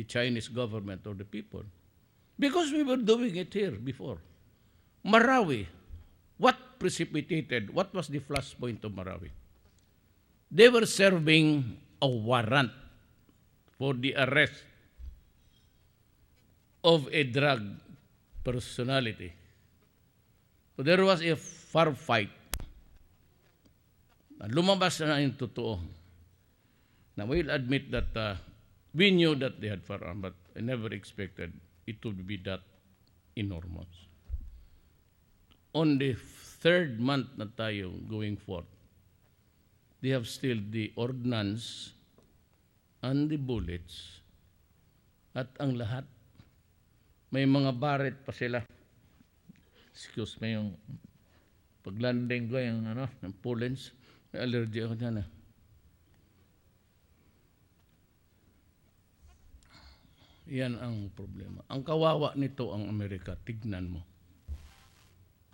Speaker 1: Chinese government or the people. Because we were doing it here before. Marawi, what precipitated, what was the flashpoint of Marawi? They were serving a warrant for the arrest of a drug personality. So there was a far fight. Lumabas na yung totoo. Now, we'll admit that we knew that they had firearms, but I never expected it would be that enormous. On the 3rd month na tayo going forth, they have still the ordnance and the bullets at ang lahat. May mga barret pa sila. Excuse me, yung paglanding ko, yung pollens, may allergy ako dyan . Yan ang problema. Ang kawawa nito ang Amerika, tignan mo.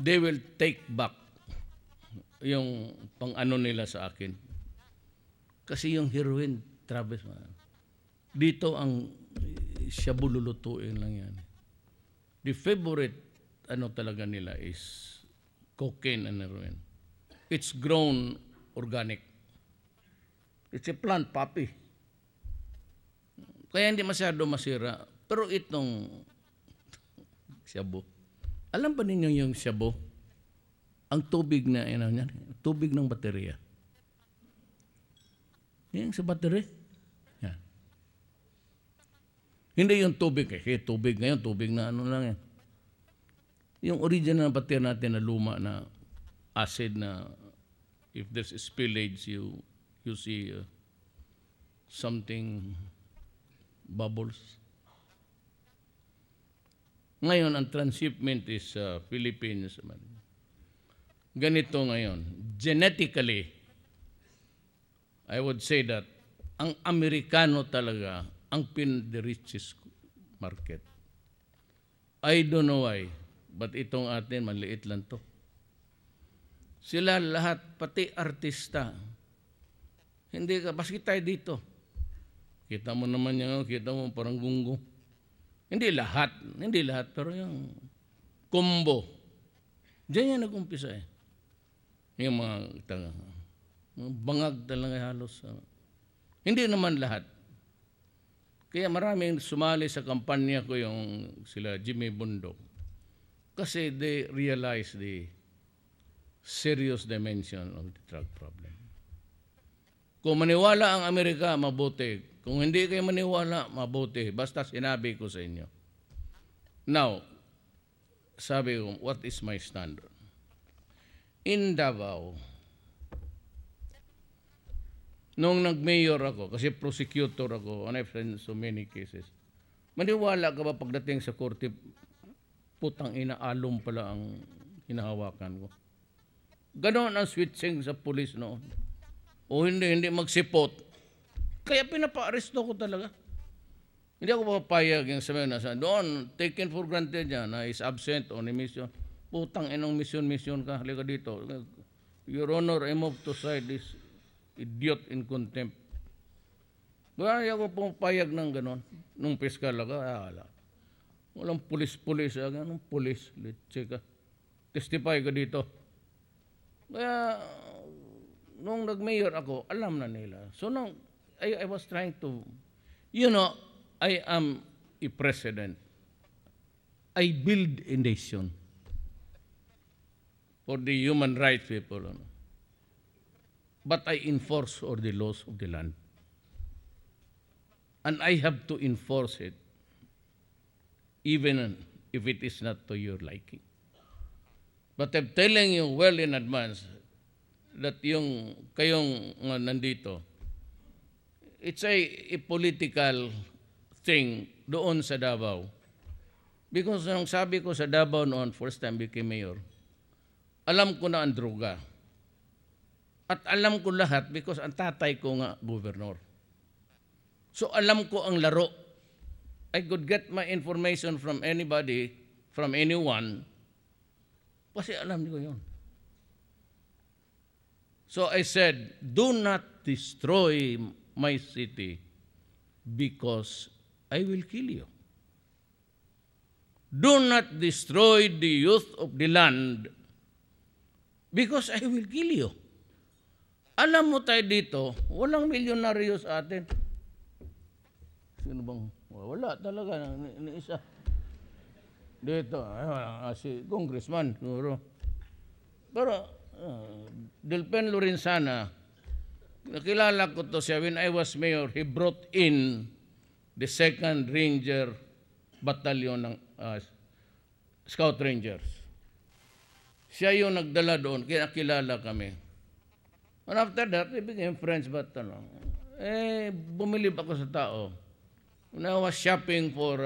Speaker 1: They will take back yung pang-ano nila sa akin. Kasi yung heroin, Travis, dito ang shabu lulutuin lang yan. The favorite talaga nila is cocaine and heroin. It's grown organic. It's a plant poppy. Kaya hindi masyado masira. Pero itong shabu, alam ba ninyo yung shabu? Ang tubig na, tubig ng baterya. Yan sa baterya. Yan. Hindi yung tubig, tubig ngayon, tubig na lang yan. Yung original na baterya natin na luma na acid na if there's a spillage, you see something bubbles. Ngayon, ang transshipment is Philippines. Ganito ngayon. Genetically, I would say that ang Amerikano talaga ang the richest market. I don't know why, but itong atin, maliit lang to. Sila lahat, pati artista, Hindi ka, baski tayo dito. Kita mo naman yan, kita mo parang gunggong. Hindi lahat, pero yung combo. Diyan yan nag-umpisa eh. Yung mga bangag talaga halos. Hindi naman lahat. Kaya maraming sumali sa kampanya ko yung sila Jimmy Bundok. Kasi they realize the serious dimension of the drug problem. Kung maniwala ang Amerika, mabuti. Kung hindi kayo maniwala, mabuti. Basta sinabi ko sa inyo. Now, sabi ko, what is my standard? In Davao, nung nag-mayor ako, kasi prosecutor ako, and I've seen so many cases, maniwala ka ba pagdating sa korte, putang ina, alum pala ang hinahawakan ko. Ganon ang switching sa pulis noon. O hindi magsipot. Kaya pinapa-aresto ko talaga. Hindi ako papayag yung sabi na doon, taken for granted yan, na is absent on a mission. Putang inang mission ka, halika dito. Your Honor, I move to side this idiot in contempt. Kaya ako pumapayag ng ganon. Nung piskal ako, walang pulis-pulis. Anong pulis? Let's ka. Testify ka dito. Kaya, nung nag-mayor ako, alam na nila. So, nung I was trying to, I am a president. I build a nation for the human rights people. But I enforce all the laws of the land. And I have to enforce it even if it is not to your liking. But I'm telling you well in advance that yung kayong nandito, it's a political thing doon sa Davao. Because nung sabi ko sa Davao noon, first time became mayor, alam ko na ang droga. At alam ko lahat because ang tatay ko nga gobernador. So alam ko ang laro. I could get my information from anybody, from anyone, kasi alam ko yun. So I said, do not destroy my city because I will kill you. Do not destroy the youth of the land because I will kill you. Alam mo tayo dito, walang milyonaryo sa atin. Sino bang? Wala talaga. Isa. Dito, si congressman. Pero, Delpen Lorenzana, nakilala ko to siya. When I was mayor, he brought in the 2nd Ranger Battalion ng Scout Rangers. Siya yung nagdala doon, kaya nakilala kami. And after that, we became friends, but bumilib ako sa tao. When I was shopping for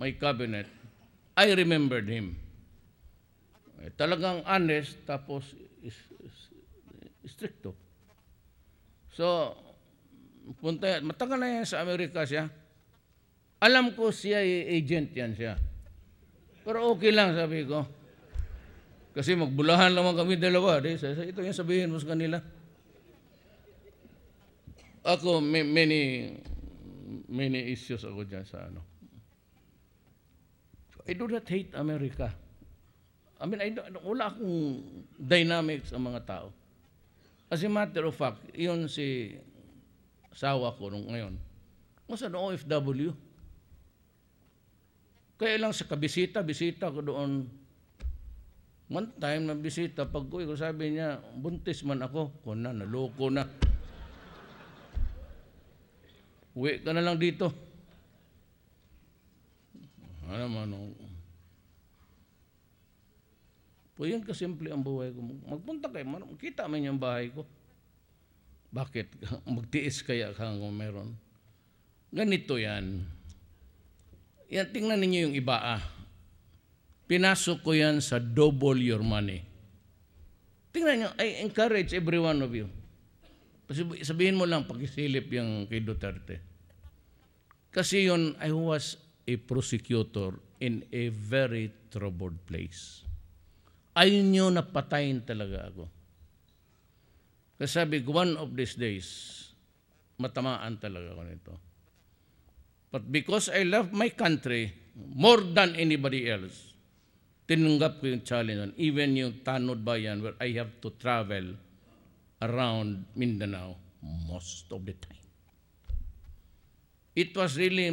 Speaker 1: my cabinet, I remembered him. Talagang honest, tapos stricto. So, matagal na yan sa Amerika siya. Alam ko siya, agent yan siya. Pero okay lang, sabi ko. Kasi magbulahan naman kami dalawa. Ito yung sabihin mo sa kanila. Ako, many issues ako dyan sa ano. I do not hate America. I mean, wala akong dynamics sa mga tao. As a matter of fact, yun si asawa ko nung ngayon. Masa na OFW. Kaya lang sa bisita ko doon. One time, nabisita, pag uwi ko, sabi niya, buntis man ako. Kung naloko na. Uwi ka na lang dito. Ano man, po yan kasimple ang buhay ko. Magpunta kayo, makita man yung bahay ko. Bakit? Magtiis kaya kung meron. Ganito yan. Yan, tingnan ninyo yung iba Pinasok ko yan sa double your money. Tingnan nyo, I encourage every one of you. Sabihin mo lang, pakisilip yung kay Duterte. Kasi yun, I was a prosecutor in a very troubled place. Ayun nyo, napatayin talaga ako. Kasi sabi ko, one of these days, matamaan talaga ako nito. But because I love my country more than anybody else, tinanggap ko yung challenge, even yung Tanod Bayan, where I have to travel around Mindanao most of the time. It was really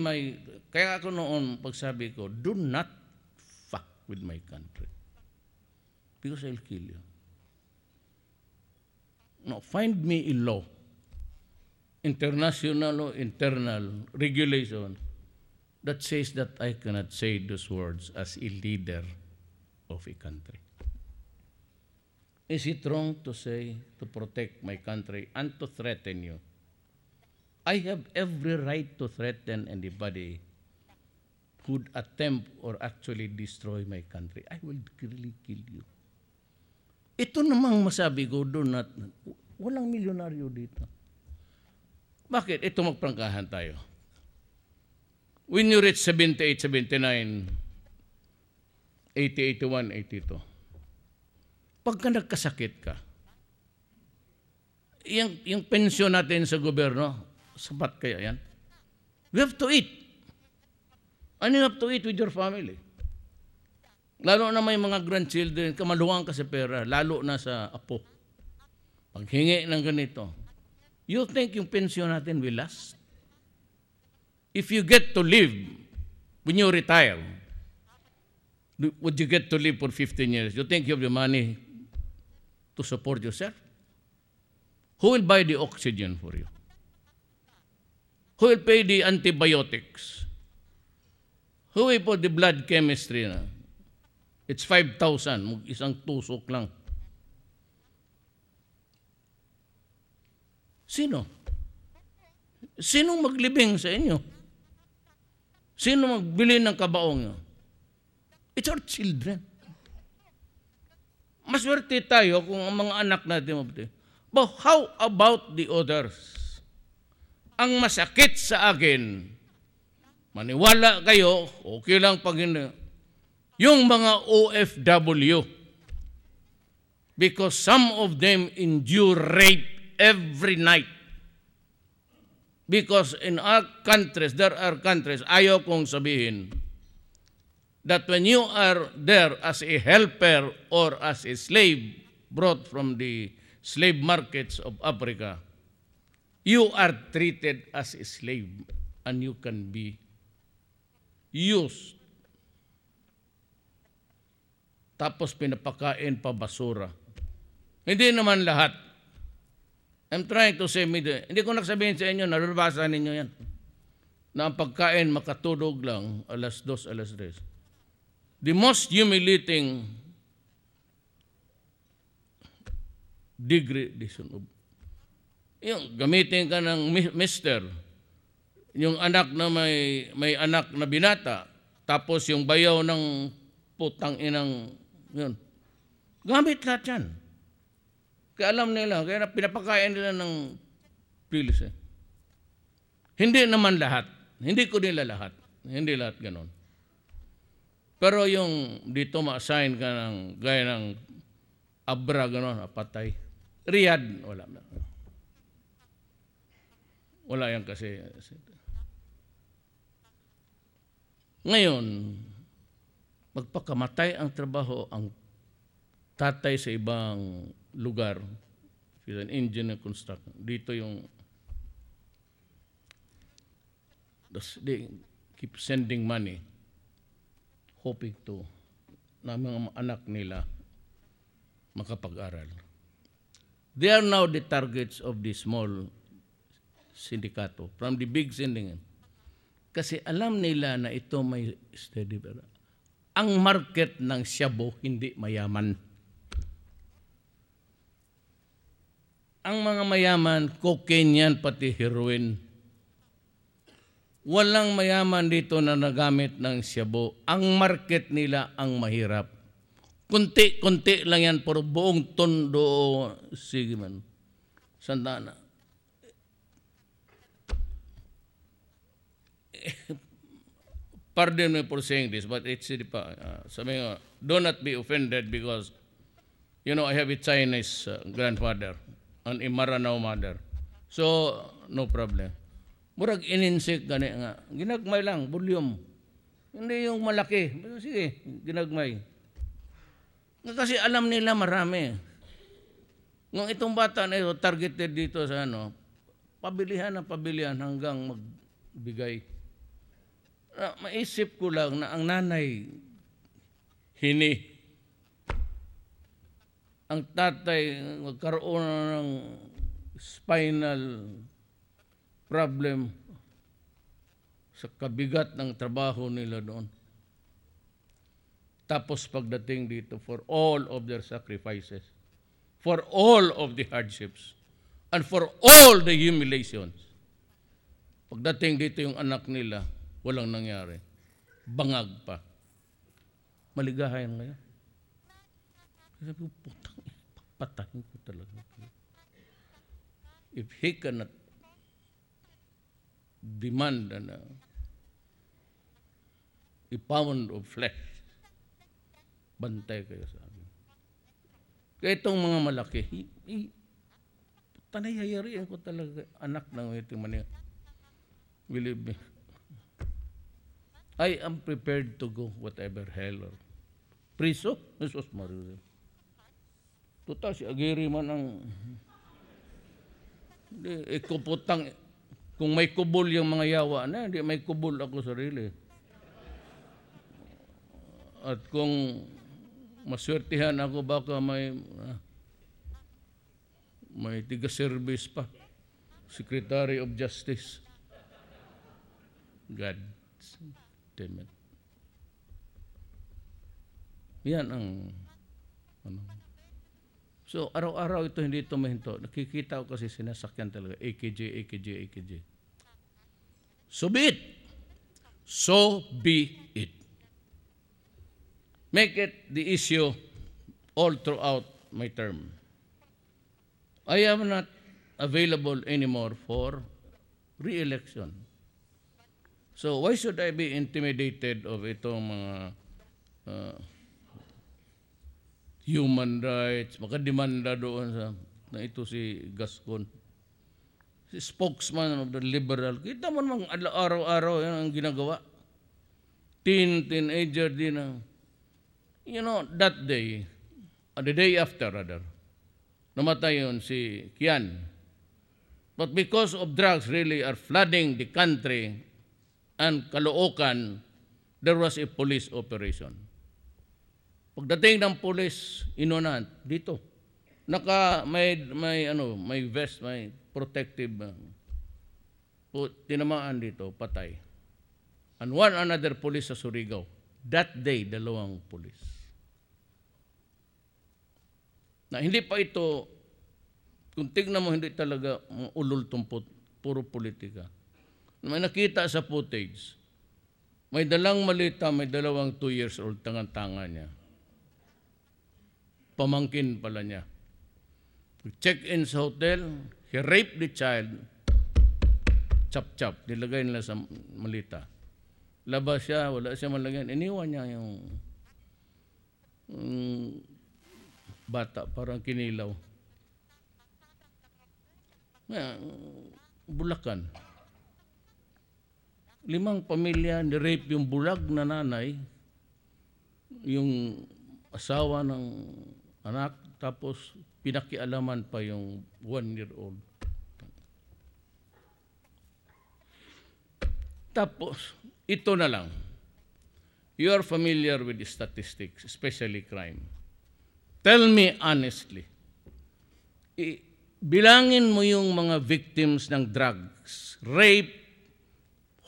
Speaker 1: kaya ako noon, pagsabi ko, do not fuck with my country. Because I'll kill you. No, find me a law, international or internal regulation, that says that I cannot say those words as a leader of a country. Is it wrong to say, to protect my country and to threaten you? I have every right to threaten anybody who would attempt or actually destroy my country. I will really kill you. Ito namang masabi ko, walang milyonaryo dito. Bakit? Ito magprangkahan tayo. When you reach 78, 79, 80, 81, 82, pagka nagkasakit ka, yung pensyon natin sa gobyerno, sapat kaya yan? We have to eat. And you have to eat with your family. Lalo na may mga grandchildren, kamaluwang ka sa pera, lalo na sa apo. Paghingi ng ganito, you think yung pensyon natin will last? If you get to live when you retire, would you get to live for 15 years? You think you have the money to support yourself? Who will buy the oxygen for you? Who will pay the antibiotics? Who will put the blood chemistry na? It's 5,000, isang tusok lang. Sino? Sinong maglibing sa inyo? Sino magbili ng kabaong nyo? It's our children. Maswerte tayo kung ang mga anak natin mabuti. But how about the others? Ang masakit sa akin, maniwala kayo, okay lang pag hindi, yung mga OFW, because some of them endure rape every night. Because in our countries, there are countries, ayaw kong sabihin, that when you are there as a helper or as a slave brought from the slave markets of Africa, you are treated as a slave and you can be used. Tapos pinapakain pa basura. Hindi naman lahat. I'm trying to say, hindi ko nagsabihin sa inyo, nalulabasa ninyo yan, na ang pagkain makatulog lang, alas 2, alas 3. The most humiliating degradation of, yung gamitin ka ng mister, yung anak na may anak na binata, tapos yung bayaw ng putang inang, yun. Gamit lahat yan. Kaya alam nila, kaya pinapakain nila ng pilis. Hindi naman lahat. Hindi ko nila lahat. Hindi lahat ganon. Pero yung dito ma-assign ka ng gaya ng Abra, ganon, patay. Riyadh, wala na. Wala yan kasi. Ngayon, magpakamatay ang trabaho ang tatay sa ibang lugar, he's an engineer construction. Dito yung, they keep sending money, hoping to, na mga anak nila makapag-aral. They are now the targets of the small sindikato, from the big syndicate. Kasi alam nila na ito may steady. Ang market ng shabu hindi mayaman. Ang mga mayaman, cocaine yan, pati heroin. Walang mayaman dito na nagamit ng shabu. Ang market nila ang mahirap. Kunti-kunti lang yan, pero buong tondo, sige man, sandana. Pardon me for saying this, but it's sabi nga, do not be offended because, you know, I have a Chinese grandfather. and a Maranao mother. So, no problem. Murag ininsik gani nga. Ginagmay lang, volume. Hindi yung malaki. Sige, ginagmay. Kasi alam nila marami. Nung itong bata na ito, targeted dito sa ano, pabilihan ng pabilihan hanggang magbigay. Maisip ko lang na ang nanay, hini. Ang tatay, magkaroon ng spinal problem sa kabigat ng trabaho nila doon. Tapos pagdating dito, for all of their sacrifices, for all of the hardships, and for all the humiliations, pagdating dito yung anak nila, walang nangyari. Bangag pa. Maligahayan ngayon. Sabi ko, putang, patahin ko talaga. If he cannot demand a pound of flesh, bantay kayo sa amin. Kaya itong mga malaki, tanay-hayarian ko talaga, anak ng ito maniya. Believe me. I am prepared to go whatever hell or priso. Jesus Maria. Total, si Aguirre man ang ikuputang. Kung may kubol yung mga yawa na, hindi may kubol ako sarili. At kung maswertihan ako, baka may tiga-service pa. Secretary of Justice. God damn it. Yan ang ano. So, araw-araw ito, hindi ito mahinto. Nakikita ko kasi sinasakyan talaga. AKJ, AKJ, AKJ. So be it. So be it. Make it the issue all throughout my term. I am not available anymore for re-election. So why should I be intimidated of itong mga human rights, makademanda doon sa na ito si Gascon, si spokesman of the liberal. Kita mo namang araw-araw yan ang ginagawa. Teenager din na, you know, that day, the day after rather, namatay yun si Kian. But because of drugs really are flooding the country and Caloocan, there was a police operation. Pagdating ng police, inunan dito. May vest, may protective. Tinamaan dito, patay. And one another police sa Surigao. That day, 2 police. Na hindi pa ito, kung tignan mo, hindi talaga ulul tumpot, puro politika. May nakita sa footage, may dalang malita, may 2 years old, tangan-tanga niya. Pamangkin pala niya. Check-in sa hotel, he raped the child, chop-chop, nilagay nila sa malita. Labas siya, wala siya malagyan, iniwan niya yung bata, parang kinilaw. Bulacan. 5 pamilya, ni-rape yung bulag na nanay, yung asawa ng anak, tapos pinakialaman pa yung 1-year-old. Tapos, ito na lang. You are familiar with the statistics, especially crime. Tell me honestly, bilangin mo yung mga victims ng drugs, rape,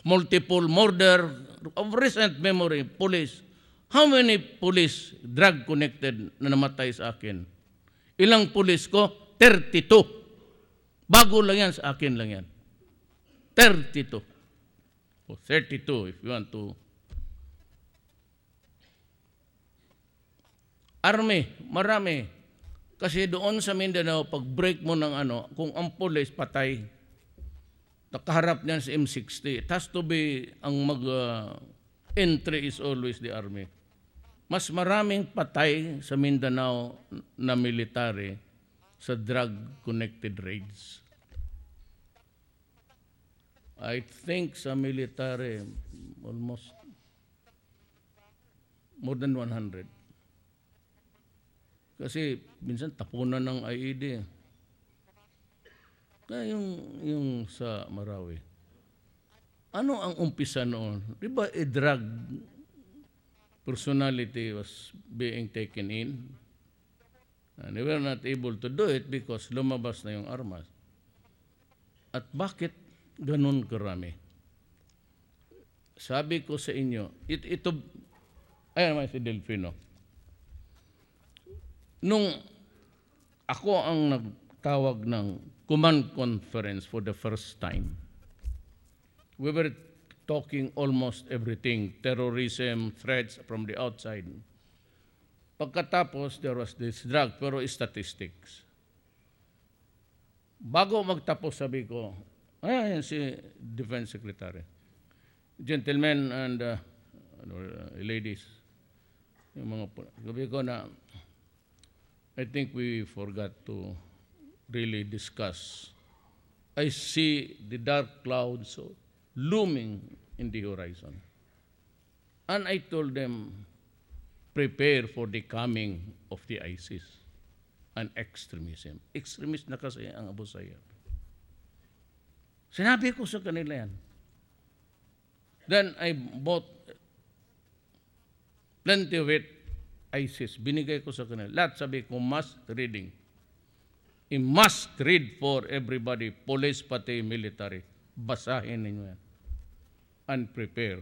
Speaker 1: multiple murder, of recent memory, police. How many police drug-connected na namatay sa akin? Ilang police ko? 32. Bago lang yan, sa akin lang yan. 32. O 32 if you want to. Army, marami. Kasi doon sa Mindanao, pag break mo ng kung ang police patay, nakaharap niyan sa M60, it has to be, ang entry is always the army. Mas maraming patay sa Mindanao na military sa drug-connected raids. I think sa military, almost more than 100. Kasi minsan tapunan ng IED. Kaya yung sa Marawi. Ano ang umpisa noon? Di ba a drug personality was being taken in? And they were not able to do it because lumabas na yung armas. At bakit ganun karami? Sabi ko sa inyo, ayan naman si Delfino. Nung ako ang nagtawag ng command conference for the first time, we were talking almost everything, terrorism, threats from the outside. Pagkatapos, there was this drug, pero statistics. Bago magtapos, sabi ko, ayan si Defense Secretary. Gentlemen and ladies, yung mga, sabi ko na, I think we forgot to really discuss. I see the dark clouds looming in the horizon. And I told them, prepare for the coming of the ISIS and extremism. Extremist na kasi ang Abu Sayyaf. Sinabi ko sa kanila yan. Then I bought plenty of it, ISIS. Binigay ko sa kanila. Lahat sabi ko, must reading. A must read for everybody, police pati military. Basahin ninyo yan. And prepare.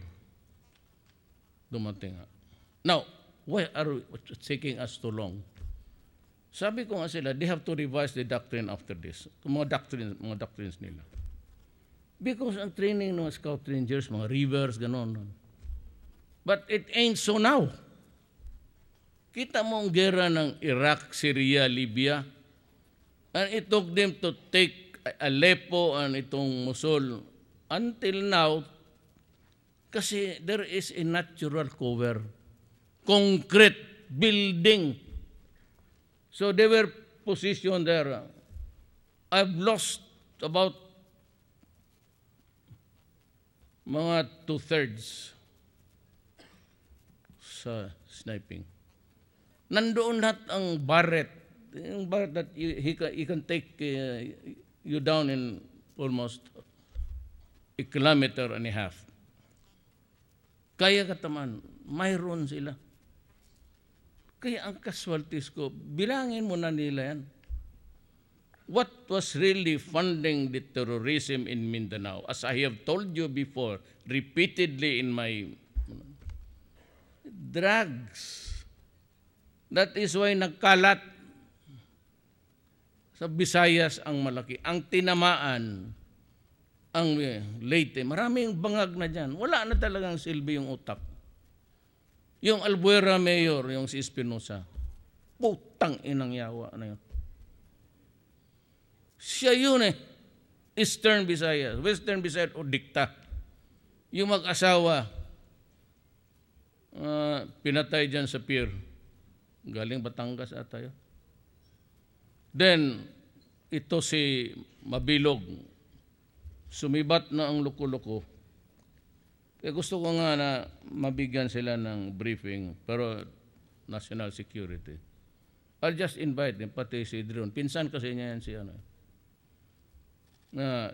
Speaker 1: Dumating nga. Now, why are it's taking us too long? Sabi ko nga sila, they have to revise the doctrine after this. Mga doctrines nila. Because ang training ng scout rangers, mga rivers, gano'n. But it ain't so now. Kita mo ang gera ng Iraq, Syria, Libya. And it took them to take Aleppo and itong Mosul until now kasi there is a natural cover. Concrete building. So they were positioned there. I've lost about mga 2/3 sa sniping. Nandoon lahat ang Barrett. Yung Barrett that he can take you down in almost a kilometer and a half. Kaya kataman, mayroon sila. Kaya ang casualties ko, bilangin mo na nila yan. What was really funding the terrorism in Mindanao? As I have told you before, repeatedly in my drugs. That is why nagkalat sa Visayas ang malaki. Ang tinamaan, ang Leyte, maraming bangag na dyan. Wala na talagang silbi yung utak. Yung Albuera Mayor, yung si Espinosa, putang inang yawa na yun. Siya yun Eastern Visayas, Western Visayas o dikta. Yung mag-asawa, pinatay dyan sa pier. Galing Batangas ata yun. Then, ito si Mabilog, sumibat na ang loko-loko. Kaya gusto ko nga na mabigyan sila ng briefing, pero national security. I'll just invite them, pati si Dron. Pinsan kasi niya yan si ano.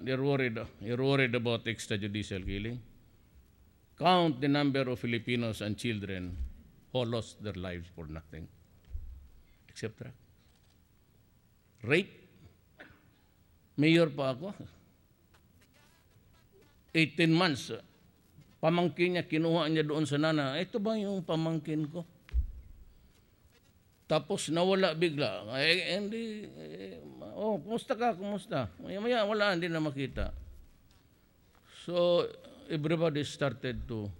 Speaker 1: You're worried about extrajudicial killing. Count the number of Filipinos and children who lost their lives for nothing. Except rape. Mayor pa ako. 18 months. Pamangkin niya, kinuha niya doon sa nana. Ito ba yung pamangkin ko? Tapos nawala bigla. Kumusta ka? Kumusta? Maya wala, hindi na makita. So, everybody started to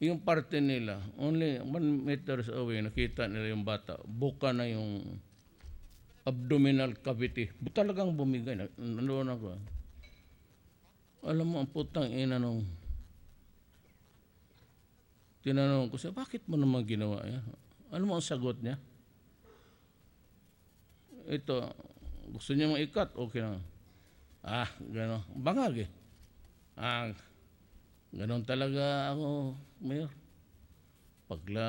Speaker 1: yung parte nila, only 1 meters away, nakita nila yung bata, buka na yung abdominal cavity. Talagang bumigay. Nandoon ako. Alam mo, ang putang ina nung tinanong ko siya, bakit mo naman ginawa yan? Ano mo ang sagot niya? Ito, gusto niya mong ikat, okay lang. Gano'n. Bangag eh. Gano'n talaga ako, Mayor. Pagla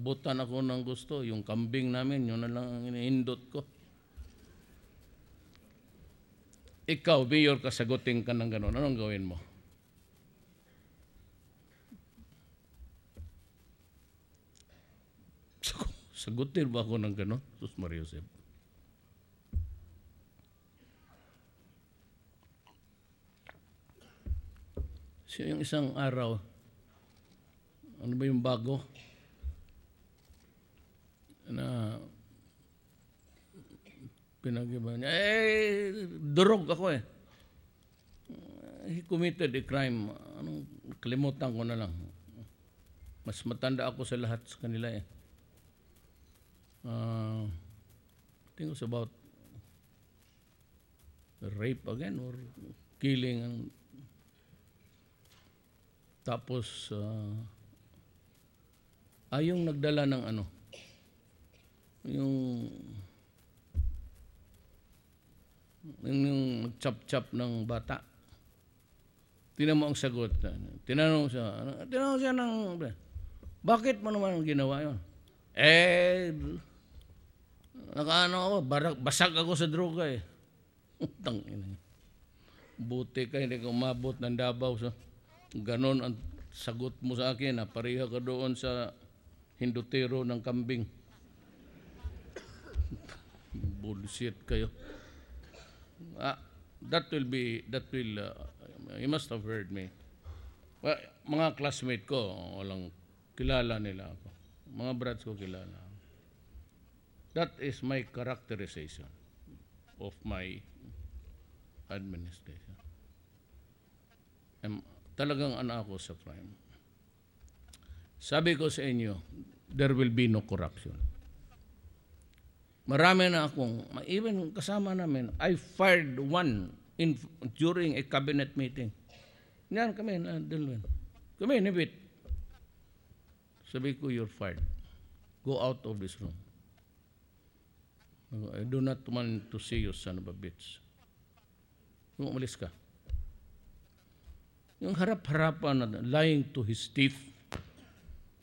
Speaker 1: butan ako ng gusto, yung kambing namin, yun na lang ang iniindot ko. Ikaw, Mayor, kasagutin ka ng gano'n. Anong gawin mo? Sagutin ba ako ng gano'n? Sus Maria Josep. So yung isang araw, ano ba yung bago? Na pinag-iba niya, durog ako eh. He committed a crime. Kalimutan ko na lang. Mas matanda ako sa lahat sa kanila eh. I think it was about rape again or killing. Tapos, yung nagdala ng ano, yung chop-chop ng bata. Tinan mo ang sagot. Tinanong siya ng, bakit mo naman ginawa yun? Ako, basag ako sa droga eh. Tangina. Buti ka, hindi ka umabot ng Davao. So, ganon ang sagot mo sa akin, pareha ka doon sa hindutero ng kambing. Bullshit kayo. You must have heard me. Well, mga classmate ko, walang kilala nila ako. Mga brats ko kilala. That is my characterization of my administration. Talagang ako sa crime. Sabi ko sa inyo, there will be no corruption. Marami na akong, even kasama namin, I fired one during a cabinet meeting. Yan kami, kami nibit. Sabi ko, you're fired. Go out of this room. I do not want to see you, son of a bitch. Umalis ka. Yung harap-harapan na lying to his teeth,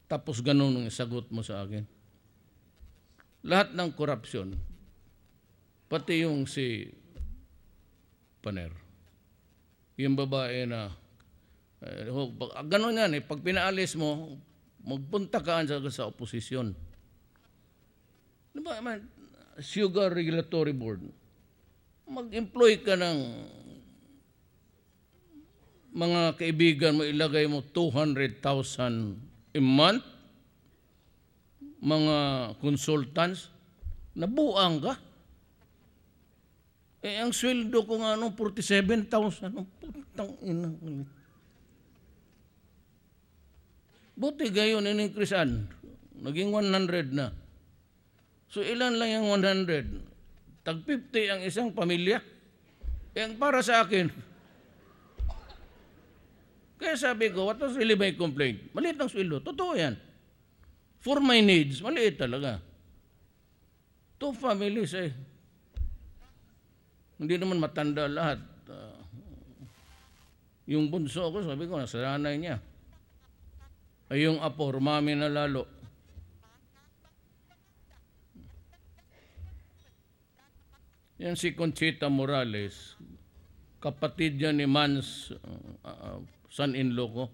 Speaker 1: tapos ganun ang isagot mo sa akin. Lahat ng korupsyon, pati yung si Paner, yung babae na, ganun yan eh, pag pinaalis mo, magpunta ka sa oposisyon. Diba, Sugar Regulatory Board, mag-employ ka ng mga kaibigan mo, ilagay mo 200,000 a month, mga consultants, nabuang ka. Ang sweldo ko nga 47,000. Putang ina. Buti gayon, in-increasean. Naging 100 na. So ilan lang yung 100? Tag 50 ang isang pamilya. Ang para sa akin, kaya sabi ko, what was really my complaint? Maliit ang sweldo. Totoo yan. For my needs, maliit talaga. 2 families eh. Hindi naman matanda lahat. Yung bunso ko, sabi ko, nasa nanay niya. Ay yung apo, rumami na lalo. Yan si Conchita Morales, kapatid niya ni Mans, son-in-law ko.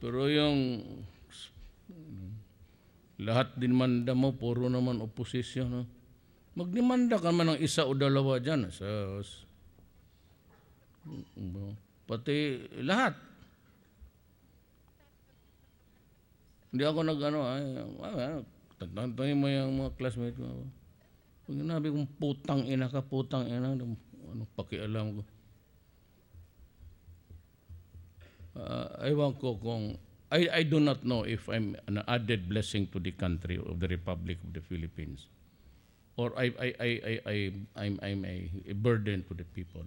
Speaker 1: Pero yung lahat dinmanda mo, puro naman oposisyon. No? Magdemanda ka man ng isa o dalawa dyan. Pati lahat. Hindi ako tagtantayin mo yung mga classmates mo. Pag nabi kong putang ina ka, anong pakialam ko. Ewan ko kung, I do not know if I'm an added blessing to the country of the Republic of the Philippines or I'm a burden to the people.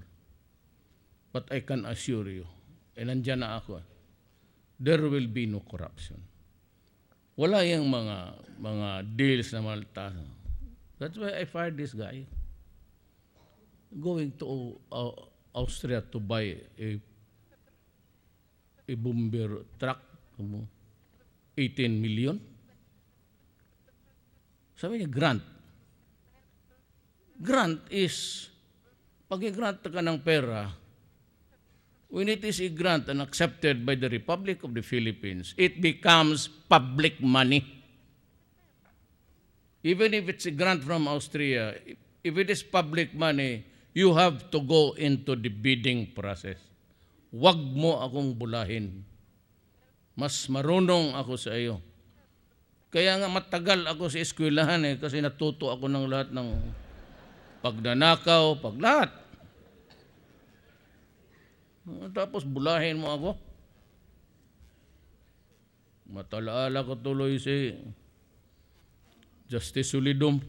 Speaker 1: But I can assure you, nandiyan na ako, there will be no corruption. Wala yung mga deals na malta. That's why I fired this guy. Going to Austria to buy a bomber truck, 18 million. Sabi niya, grant. Grant is, pag i-grant ka ng pera, when it is a grant and accepted by the Republic of the Philippines, it becomes public money. Even if it's a grant from Austria, if it is public money, you have to go into the bidding process. Wag mo akong bulahin. Mas marunong ako sa iyo. Kaya nga matagal ako sa eskwelahan kasi natuto ako ng lahat ng pagnanakaw, paglahat. Tapos bulahin mo ako. Matalaala ko tuloy si Justice Solidum.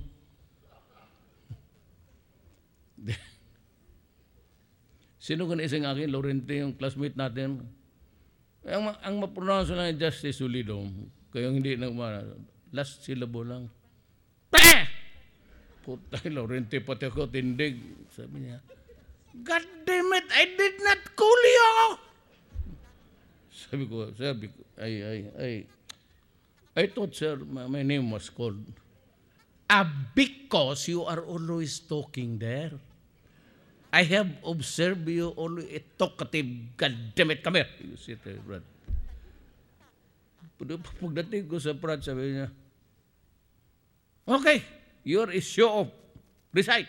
Speaker 1: Sino ka na isang akin? Laurente, yung classmate natin. Ang ma-pronounce lang yung Justice Solidum. Kaya hindi na last syllable lang. Putay, Laurente, pati ako tindig. Sabi niya, God damn it, I did not call you! Sabi ko, I thought, sir, my name was called. Because you are always talking there. I have observed you always talkative. God damn it, come here. You sit there, Brad. Pagdating ko sa Brad, sabi niya, okay, you're a show off. Recite.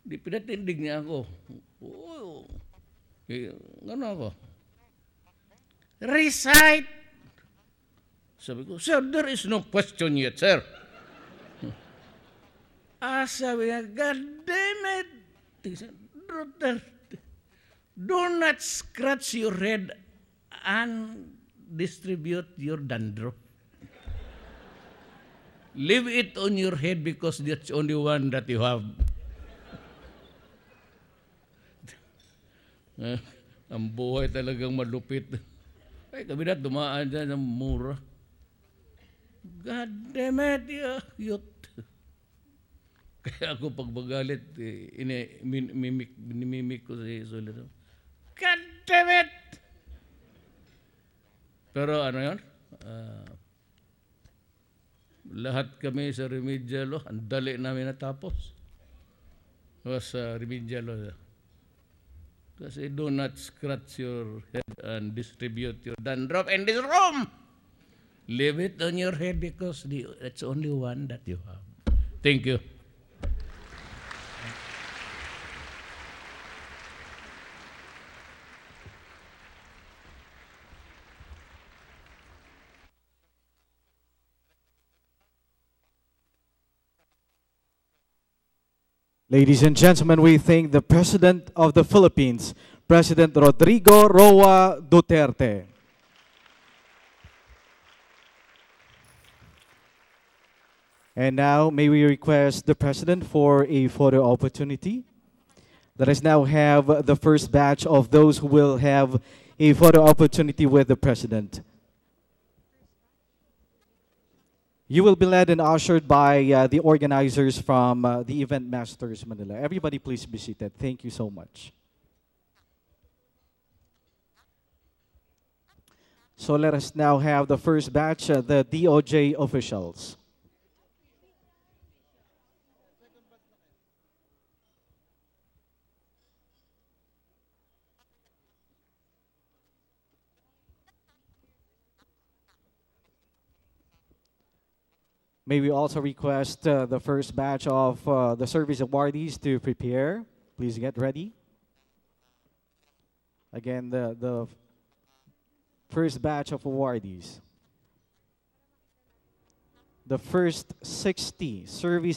Speaker 1: Di pinatindig niya ako. Oh, gano'n ako. Recite. Sabi ko, sir, there is no question yet, sir. Sabi niya, God damn it. Duterte, do not scratch your head and distribute your dandruff. Leave it on your head because that's only one that you have. Ang buhay talagang malupit. Ay, kami na dumaan dyan ng mura. God damn it, youth. Kaya ako pag magalit, inimimik ko si Solidum. God damn it! Pero ano yun? Lahat kami sa remedial, ang dali namin natapos. Sa remedial. Kasi do not scratch your head and distribute your dandruff in this room. Leave it on your head because it's only one that you have. Thank you.
Speaker 2: Ladies and gentlemen, we thank the President of the Philippines, President Rodrigo Roa Duterte. And now, may we request the President for a photo opportunity. Let us now have the first batch of those who will have a photo opportunity with the President. You will be led and ushered by the organizers from the Event Masters Manila. Everybody please be seated. Thank you so much. So let us now have the first batch, the DOJ officials. May we also request the first batch of the service awardees to prepare. Please get ready. Again, the first batch of awardees. The first 60 service